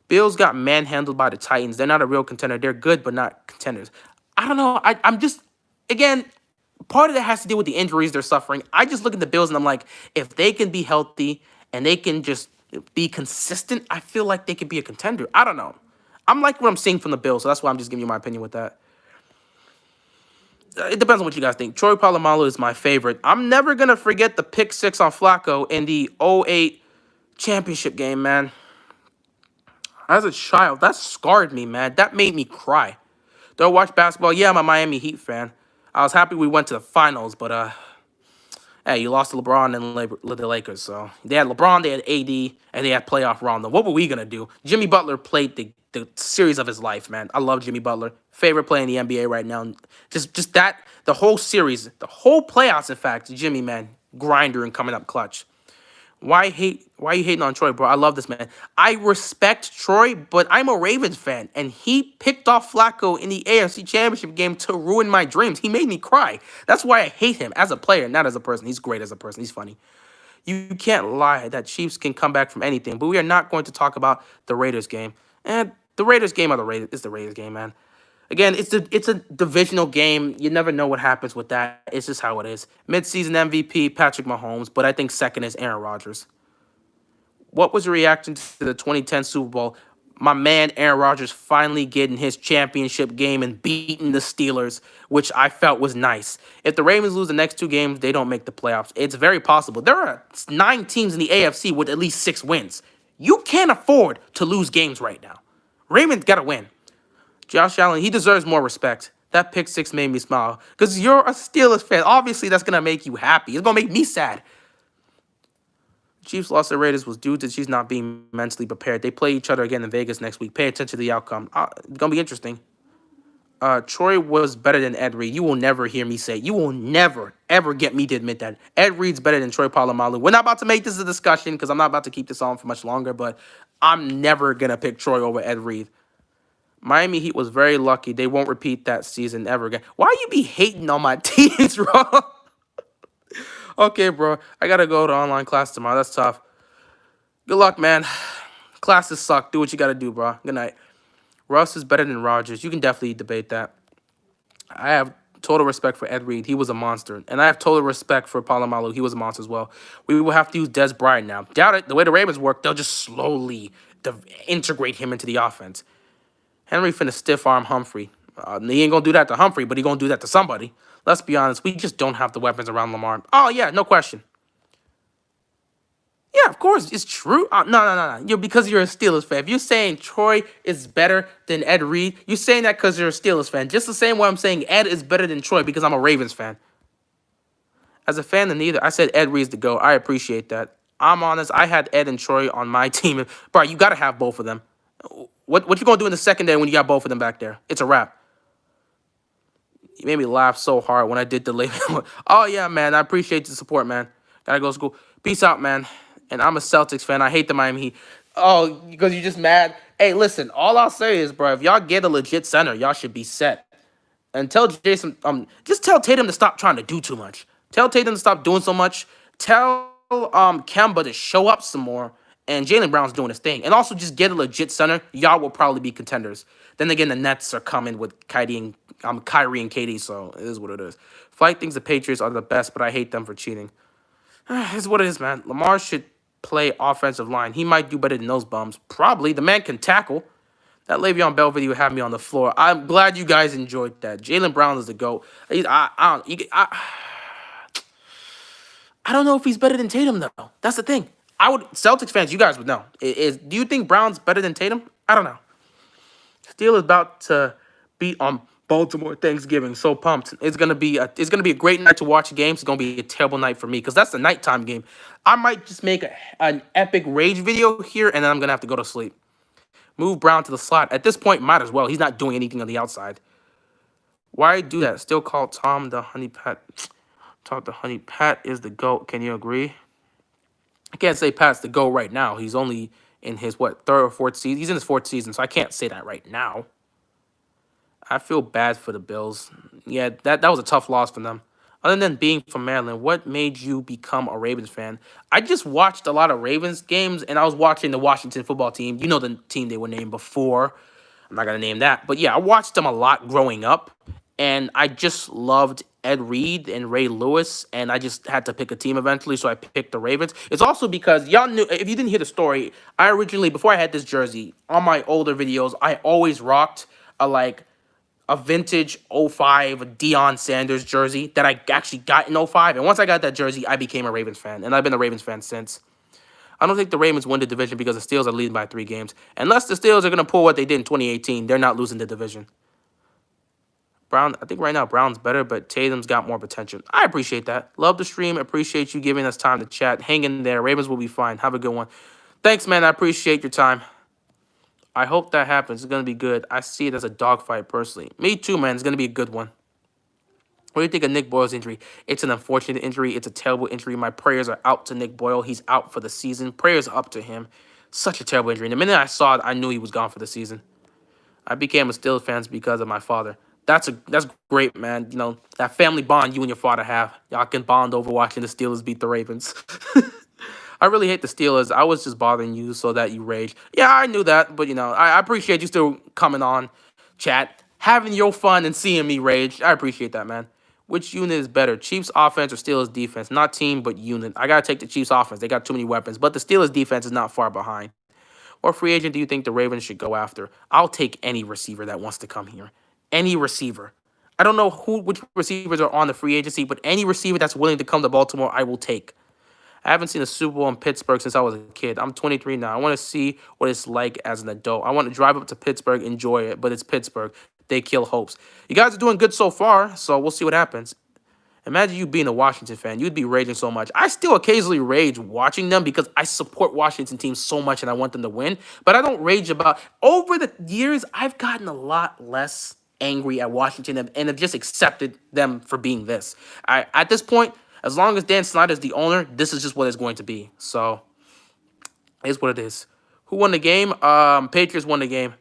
Bills got manhandled by the Titans. They're not a real contender. They're good, but not contenders. I don't know. I'm just, again, part of that has to do with the injuries they're suffering. I just look at the Bills and I'm like, if they can be healthy and they can just be consistent, I feel like they could be a contender. I don't know. I'm like what I'm seeing from the Bills, so that's why I'm just giving you my opinion with that. It depends on what you guys think. Troy Polamalu is my favorite. I'm never going to forget the pick six on Flacco in the '08 championship game, man. As a child, that scarred me, man. That made me cry. Do I watch basketball? Yeah, I'm a Miami Heat fan. I was happy we went to the finals, but hey, you lost to LeBron and the Lakers. So they had LeBron, they had AD, and they had playoff Rondo. What were we gonna do? Jimmy Butler played the series of his life, man. I love Jimmy Butler. Favorite player in the NBA right now. Just that the whole series, the whole playoffs. In fact, Jimmy, man, grinder and coming up clutch. Why hate? Why are you hating on Troy, bro? I love this man. I respect Troy, but I'm a Ravens fan, and he picked off Flacco in the AFC Championship game to ruin my dreams. He made me cry. That's why I hate him as a player, not as a person. He's great as a person. He's funny. You can't lie that Chiefs can come back from anything, but we are not going to talk about the Raiders game. And the Raiders game are the Raiders. It's the Raiders game, man. Again, it's a divisional game. You never know what happens with that. It's just how it is. Midseason MVP Patrick Mahomes, but I think second is Aaron Rodgers. What was your reaction to the 2010 Super Bowl? My man Aaron Rodgers finally getting his championship game and beating the Steelers, which I felt was nice. If the Ravens lose the next two games, they don't make the playoffs. It's very possible. There are 9 teams in the AFC with at least 6 wins. You can't afford to lose games right now. Ravens got to win. Josh Allen, he deserves more respect. That pick six made me smile because you're a Steelers fan. Obviously, that's going to make you happy. It's going to make me sad. Chiefs lost to the Raiders was due to Chiefs not being mentally prepared. They play each other again in Vegas next week. Pay attention to the outcome. It's going to be interesting. Troy was better than Ed Reed. You will never hear me say. You will never, ever get me to admit that. Ed Reed's better than Troy Polamalu. We're not about to make this a discussion because I'm not about to keep this on for much longer, but I'm never going to pick Troy over Ed Reed. Miami Heat was very lucky. They won't repeat that season ever again. Why you be hating on my teams, bro? Okay, bro. I got to go to online class tomorrow. That's tough. Good luck, man. Classes suck. Do what you got to do, bro. Good night. Russ is better than Rodgers. You can definitely debate that. I have total respect for Ed Reed. He was a monster. And I have total respect for Polamalu. He was a monster as well. We will have to use Des Bryant now. Doubt it. The way the Ravens work, they'll just slowly integrate him into the offense. Henry finna stiff arm Humphrey. He ain't gonna do that to Humphrey, but he gonna do that to somebody. Let's be honest. We just don't have the weapons around Lamar. Oh, yeah, no question. Yeah, of course, it's true. No. Because you're a Steelers fan. If you're saying Troy is better than Ed Reed, you're saying that because you're a Steelers fan. Just the same way I'm saying Ed is better than Troy because I'm a Ravens fan. As a fan of neither, I said Ed Reed's the GOAT. I appreciate that. I'm honest. I had Ed and Troy on my team. Bro, you got to have both of them. What you going to do in the secondary when you got both of them back there? It's a wrap. You made me laugh so hard when I did the label. Oh, yeah, man. I appreciate the support, man. Gotta go to school. Peace out, man. And I'm a Celtics fan. I hate the Miami Heat. Oh, because you're just mad? Hey, listen. All I'll say is, bro, if y'all get a legit center, y'all should be set. And tell Jason, just tell Tatum to stop trying to do too much. Tell Tatum to stop doing so much. Tell Kemba to show up some more. And Jaylen Brown's doing his thing. And also just get a legit center. Y'all will probably be contenders. Then again, the Nets are coming with Kyrie and KD, so it is what it is. Flight thinks the Patriots are the best, but I hate them for cheating. It's what it is, man. Lamar should play offensive line. He might do better than those bums. Probably. The man can tackle. That Le'Veon Bell video had me on the floor. I'm glad you guys enjoyed that. Jaylen Brown is the GOAT. I don't know if he's better than Tatum, though. That's the thing. Celtics fans, you guys would know. Do you think Brown's better than Tatum? I don't know. Steel is about to beat on Baltimore Thanksgiving. So pumped. It's gonna be a great night to watch games. It's gonna be a terrible night for me because that's the nighttime game. I might just make an epic rage video here and then I'm gonna have to go to sleep. Move Brown to the slot. At this point, might as well. He's not doing anything on the outside. Why do that? Still call Tom the honey pat. Tom the honey pat is the GOAT. Can you agree? I can't say Pat's the GOAT right now. He's only in his what, third or fourth season. He's in his fourth season, so I can't say that right now. I feel bad for the Bills. Yeah, that was a tough loss for them. Other than being from Maryland, what made you become a Ravens fan? I just watched a lot of Ravens games, and I was watching the Washington football team. You know the team they were named before. I'm not gonna name that, but yeah, I watched them a lot growing up, and I just loved Ed Reed and Ray Lewis, and I just had to pick a team eventually, so I picked the Ravens. It's also because y'all knew, if you didn't hear the story, I originally, before I had this jersey on my older videos, I always rocked a vintage '05 Deion Sanders jersey that I actually got in '05. And once I got that jersey, I became a Ravens fan, and I've been a Ravens fan since. I don't think the Ravens win the division because the Steelers are leading by 3 games. Unless the Steelers are going to pull what they did in 2018, they're not losing the division. Brown, I think right now Brown's better, but Tatum's got more potential. I appreciate that. Love the stream. Appreciate you giving us time to chat. Hang in there. Ravens will be fine. Have a good one. Thanks, man. I appreciate your time. I hope that happens. It's going to be good. I see it as a dogfight personally. Me too, man. It's going to be a good one. What do you think of Nick Boyle's injury? It's an unfortunate injury. It's a terrible injury. My prayers are out to Nick Boyle. He's out for the season. Prayers up to him. Such a terrible injury. And the minute I saw it, I knew he was gone for the season. I became a Steelers fan because of my father. That's great, man. You know, that family bond you and your father have. Y'all can bond over watching the Steelers beat the Ravens. I really hate the Steelers. I was just bothering you so that you rage. Yeah, I knew that, but you know, I appreciate you still coming on, chat, having your fun and seeing me rage. I appreciate that, man. Which unit is better, Chiefs offense or Steelers defense? Not team, but unit. I gotta take the Chiefs offense. They got too many weapons, but the Steelers defense is not far behind. What free agent do you think the Ravens should go after? I'll take any receiver that wants to come here. Any receiver. I don't know which receivers are on the free agency, but any receiver that's willing to come to Baltimore, I will take. I haven't seen a Super Bowl in Pittsburgh since I was a kid. I'm 23 now. I want to see what it's like as an adult. I want to drive up to Pittsburgh, enjoy it, but it's Pittsburgh. They kill hopes. You guys are doing good so far, so we'll see what happens. Imagine you being a Washington fan. You'd be raging so much. I still occasionally rage watching them because I support Washington teams so much and I want them to win. But I don't rage about... Over the years, I've gotten a lot less angry at Washington and have just accepted them for being this. At this point, as long as Dan Snyder is the owner, this is just what it's going to be. So, it is what it is. Who won the game? Patriots won the game.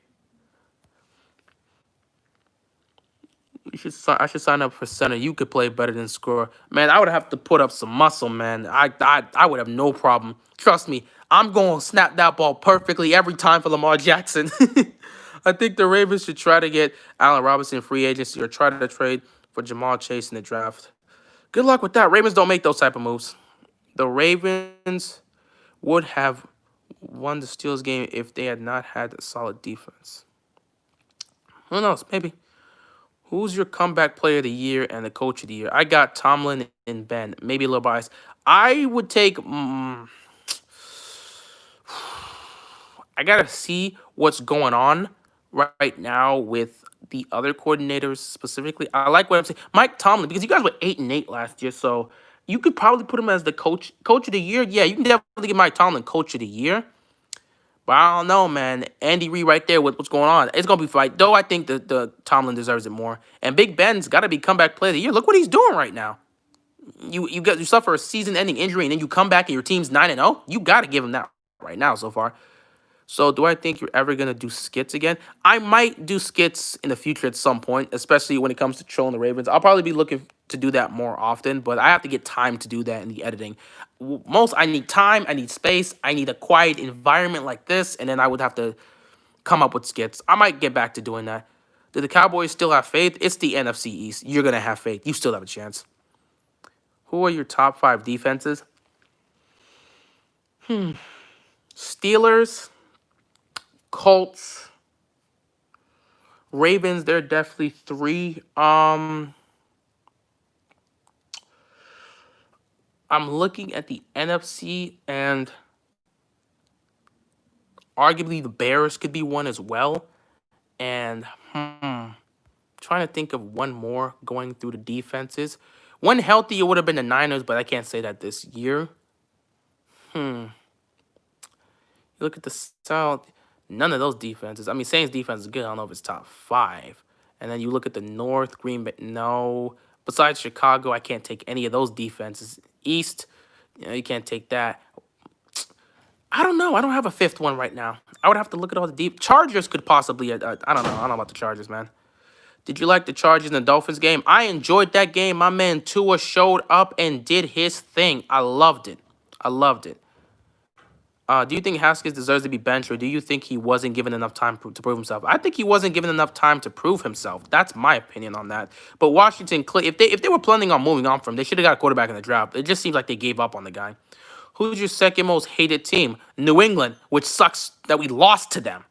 I should sign up for center. You could play better than score. Man, I would have to put up some muscle, man. I would have no problem. Trust me, I'm going to snap that ball perfectly every time for Lamar Jackson. I think the Ravens should try to get Allen Robinson free agency or try to trade for Jamal Chase in the draft. Good luck with that. Ravens don't make those type of moves. The Ravens would have won the Steelers game if they had not had a solid defense. Who knows? Maybe. Who's your comeback player of the year and the coach of the year? I got Tomlin and Ben. Maybe a little biased. I would take... I got to see what's going on right now with the other coordinators specifically. I like what I'm saying. Mike Tomlin, because you guys were 8-8 last year, so you could probably put him as the coach of the year. Yeah, you can definitely get Mike Tomlin coach of the year. But I don't know, man. Andy Reid right there with what's going on. It's going to be fight. Though I think the Tomlin deserves it more. And Big Ben's got to be comeback player of the year. Look what he's doing right now. You suffer a season-ending injury, and then you come back and your team's 9-0. You got to give him that right now so far. So do I think you're ever going to do skits again? I might do skits in the future at some point, especially when it comes to trolling the Ravens. I'll probably be looking to do that more often, but I have to get time to do that in the editing. I need time, I need space, I need a quiet environment like this, and then I would have to come up with skits. I might get back to doing that. Do the Cowboys still have faith? It's the NFC East. You're going to have faith. You still have a chance. Who are your top 5 defenses? Steelers, Colts, Ravens, they're definitely 3. I'm looking at the NFC, and arguably the Bears could be 1 as well. And trying to think of one more going through the defenses. One healthy, it would have been the Niners, but I can't say that this year. You look at the South. None of those defenses. I mean, Saints defense is good. I don't know if it's top five. And then you look at the North, Green Bay. No. Besides Chicago, I can't take any of those defenses. East, you can't take that. I don't know. I don't have a fifth one right now. I would have to look at all the deep. Chargers could possibly. I don't know. I don't know about the Chargers, man. Did you like the Chargers and the Dolphins game? I enjoyed that game. My man Tua showed up and did his thing. I loved it. I loved it. Do you think Haskins deserves to be benched, or do you think he wasn't given enough time to prove himself? I think he wasn't given enough time to prove himself. That's my opinion on that. But Washington, if they were planning on moving on from him, they should have got a quarterback in the draft. It just seems like they gave up on the guy. Who's your second most hated team? New England, which sucks that we lost to them.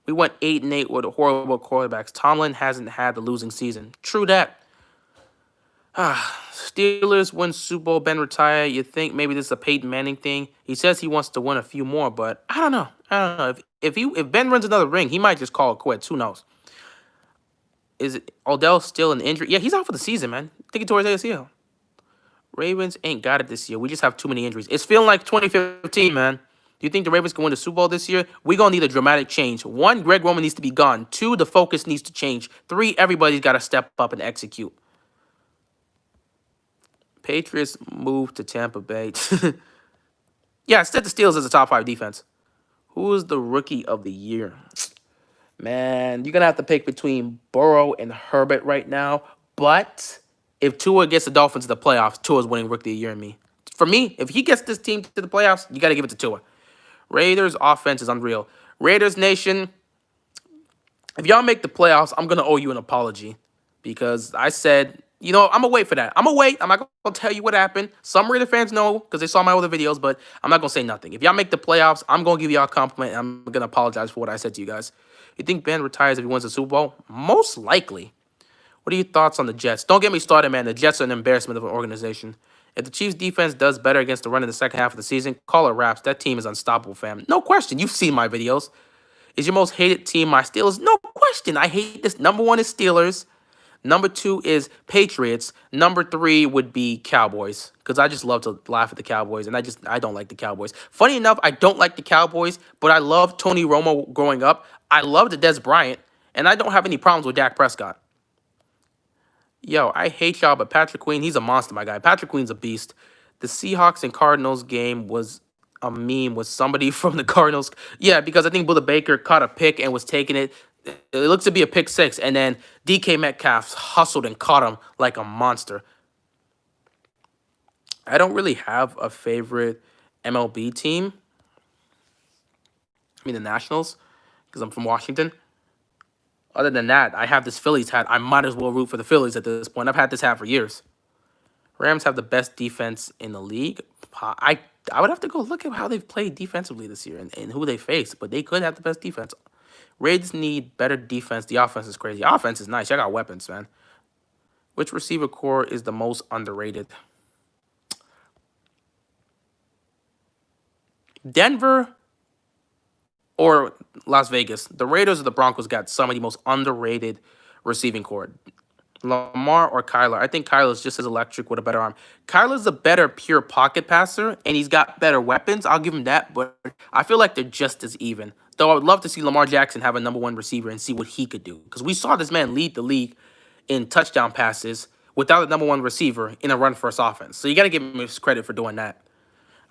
We went 8-8 with horrible quarterbacks. Tomlin hasn't had the losing season. True that. Steelers win Super Bowl, Ben retire. You think maybe this is a Peyton Manning thing? He says he wants to win a few more, but I don't know. I don't know. If Ben wins another ring, he might just call it quits. Who knows? Is it Odell still an injury? Yeah, he's out for the season, man. I think he tore his ACL. Ravens ain't got it this year. We just have too many injuries. It's feeling like 2015, man. Do you think the Ravens can win the Super Bowl this year? We're going to need a dramatic change. One, Greg Roman needs to be gone. Two, the focus needs to change. Three, everybody's got to step up and execute. Patriots move to Tampa Bay. Yeah, I said the Steelers as a top 5 defense. Who is the rookie of the year? Man, you're going to have to pick between Burrow and Herbert right now. But if Tua gets the Dolphins to the playoffs, Tua's winning rookie of the year in me. For me, if he gets this team to the playoffs, you got to give it to Tua. Raiders offense is unreal. Raiders Nation, if y'all make the playoffs, I'm going to owe you an apology. Because I said, I'm going to wait for that. I'm going to wait. I'm not going to tell you what happened. Some Raider fans know because they saw my other videos, but I'm not going to say nothing. If y'all make the playoffs, I'm going to give y'all a compliment, and I'm going to apologize for what I said to you guys. You think Ben retires if he wins the Super Bowl? Most likely. What are your thoughts on the Jets? Don't get me started, man. The Jets are an embarrassment of an organization. If the Chiefs' defense does better against the run in the second half of the season, call it wraps. That team is unstoppable, fam. No question. You've seen my videos. Is your most hated team my Steelers? No question. I hate this. Number 1 is Steelers. Number 2 is Patriots. Number 3 would be Cowboys, because I just love to laugh at the Cowboys, and I don't like the Cowboys. Funny enough, I don't like the Cowboys, but I love Tony Romo growing up. I loved Des Bryant, and I don't have any problems with Dak Prescott. Yo, I hate y'all, but Patrick Queen, he's a monster, my guy. Patrick Queen's a beast. The Seahawks and Cardinals game was a meme with somebody from the Cardinals. Yeah, because I think Buda Baker caught a pick and was taking it. It looks to be a pick 6, and then DK Metcalf hustled and caught him like a monster. I don't really have a favorite MLB team. I mean, the Nationals, because I'm from Washington. Other than that, I have this Phillies hat. I might as well root for the Phillies at this point. I've had this hat for years. Rams have the best defense in the league. I would have to go look at how they've played defensively this year and who they faced, but they could have the best defense. Raiders need better defense. The offense is crazy. Offense is nice. Y'all got weapons, man. Which receiver core is the most underrated? Denver or Las Vegas? The Raiders or the Broncos got some of the most underrated receiving core. Lamar or Kyler? I think Kyler's just as electric with a better arm. Kyler's a better pure pocket passer, and he's got better weapons. I'll give him that, but I feel like they're just as even. Though I would love to see Lamar Jackson have a number 1 receiver and see what he could do. Because we saw this man lead the league in touchdown passes without a number 1 receiver in a run-first offense. So you got to give him his credit for doing that.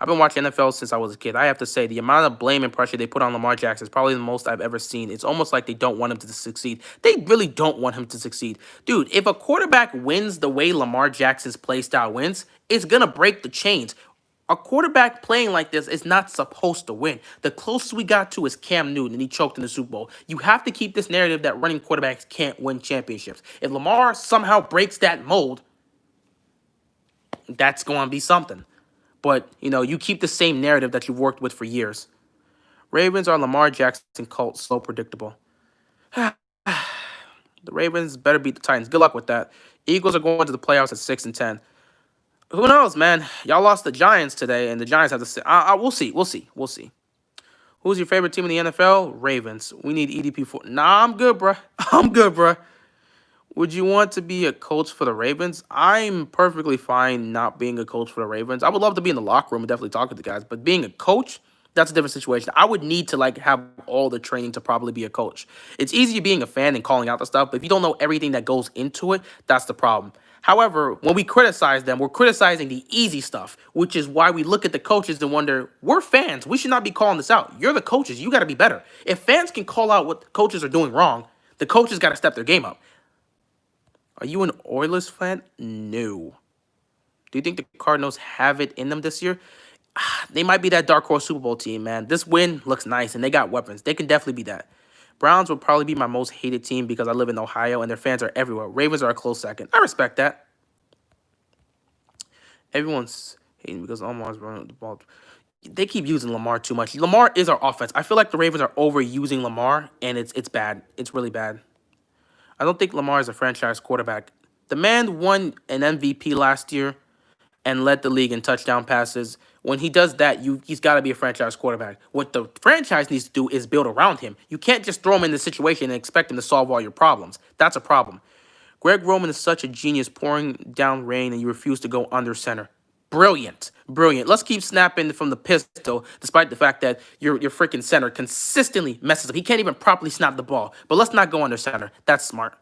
I've been watching NFL since I was a kid. I have to say, the amount of blame and pressure they put on Lamar Jackson is probably the most I've ever seen. It's almost like they don't want him to succeed. They really don't want him to succeed. Dude, if a quarterback wins the way Lamar Jackson's play style wins, it's going to break the chains. A quarterback playing like this is not supposed to win. The closest we got to is Cam Newton, and he choked in the Super Bowl. You have to keep this narrative that running quarterbacks can't win championships. If Lamar somehow breaks that mold, that's going to be something. But, you keep the same narrative that you've worked with for years. Ravens are Lamar Jackson cult, so predictable. The Ravens better beat the Titans. Good luck with that. Eagles are going to the playoffs at 6-10. Who knows, man? Y'all lost the Giants today, and the Giants have to say, we'll see. Who's your favorite team in the NFL? Ravens. We need EDP for. Nah, I'm good, bruh. Would you want to be a coach for the Ravens? I'm perfectly fine not being a coach for the Ravens. I would love to be in the locker room and definitely talk with the guys, but being a coach, That's a different situation. I would need to like have all the training to probably be a coach. It's easier being a fan and calling out the stuff, but if you don't know everything that goes into it, that's the problem. However, when we criticize them, we're criticizing the easy stuff, which is why we look at the coaches and wonder, we're fans. We should not be calling this out. You're the coaches. You got to be better. If fans can call out what the coaches are doing wrong, the coaches got to step their game up. Are you an Oilers fan? No. Do you think the Cardinals have it in them this year? They might be that dark horse Super Bowl team, man. This win looks nice, and they got weapons. They can definitely be that. Browns will probably be my most hated team because I live in Ohio, and their fans are everywhere. Ravens are a close second. I respect that. Everyone's hating because Lamar's running the ball. They keep using Lamar too much. Lamar is our offense. I feel like the Ravens are overusing Lamar, and it's bad. It's really bad. I don't think Lamar is a franchise quarterback. The man won an MVP last year and led the league in touchdown passes. When he does that, he's got to be a franchise quarterback. What the franchise needs to do is build around him. You can't just throw him in this situation and expect him to solve all your problems. That's a problem. Greg Roman is such a genius, pouring down rain, and you refuse to go under center. Brilliant. Brilliant. Let's keep snapping from the pistol, despite the fact that your freaking center consistently messes up. He can't even properly snap the ball. But let's not go under center. That's smart.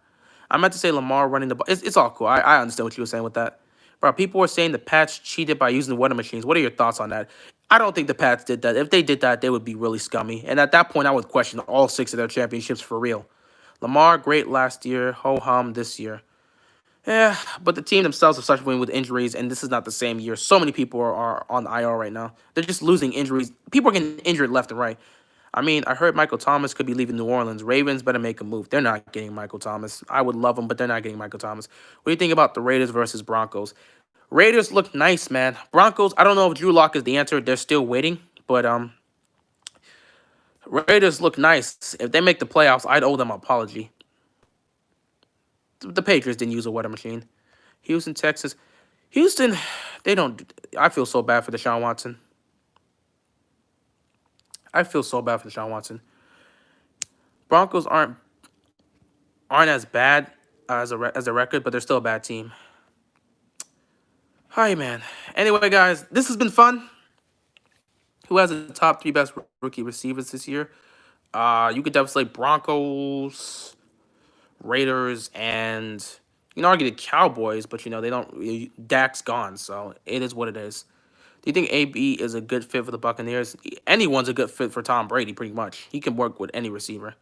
I meant to say Lamar running the ball. It's all cool. I understand what you were saying with that. Bro, people were saying the Pats cheated by using the weather machines. What are your thoughts on that? I don't think the Pats did that. If they did that, they would be really scummy. And at that point, I would question all 6 of their championships for real. Lamar, great last year. Ho-hum this year. Yeah, but the team themselves are suffering with injuries, and this is not the same year. So many people are on the IR right now. They're just losing injuries. People are getting injured left and right. I mean, I heard Michael Thomas could be leaving New Orleans. Ravens better make a move. They're not getting Michael Thomas. I would love him, but they're not getting Michael Thomas. What do you think about the Raiders versus Broncos? Raiders look nice, man. Broncos, I don't know if Drew Lock is the answer. They're still waiting, but Raiders look nice. If they make the playoffs, I'd owe them an apology. The Patriots didn't use a weather machine. Houston, Texas. Houston, they don't. I feel so bad for Deshaun Watson. I feel so bad for Deshaun Watson. Broncos aren't as bad as a record, but they're still a bad team. Hi, man. Anyway, guys, this has been fun. Who has the top 3 best rookie receivers this year? You could definitely say Broncos, Raiders, and you can argue the Cowboys, but they don't. Dak's gone, so it is what it is. Do you think AB is a good fit for the Buccaneers? Anyone's a good fit for Tom Brady, pretty much. He can work with any receiver.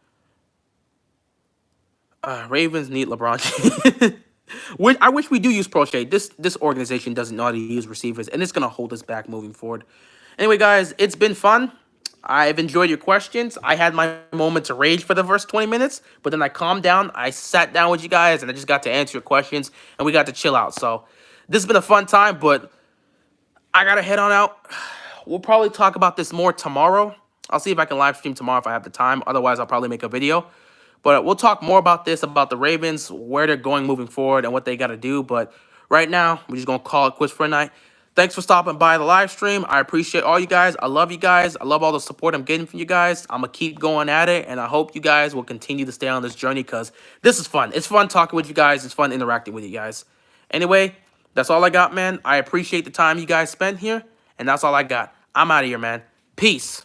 Ravens need LeBron. I wish we do use Prochet. This organization doesn't know how to use receivers, and it's going to hold us back moving forward. Anyway, guys, it's been fun. I've enjoyed your questions. I had my moment to rage for the first 20 minutes, but then I calmed down. I sat down with you guys, and I just got to answer your questions, and we got to chill out. So this has been a fun time, but I got to head on out. We'll probably talk about this more tomorrow. I'll see if I can live stream tomorrow if I have the time. Otherwise, I'll probably make a video. But we'll talk more about this, about the Ravens, where they're going moving forward, and what they got to do. But right now, we're just going to call it quits for a night. Thanks for stopping by the live stream. I appreciate all you guys. I love you guys. I love all the support I'm getting from you guys. I'm going to keep going at it, and I hope you guys will continue to stay on this journey because this is fun. It's fun talking with you guys. It's fun interacting with you guys. Anyway, that's all I got, man. I appreciate the time you guys spent here, and that's all I got. I'm out of here, man. Peace.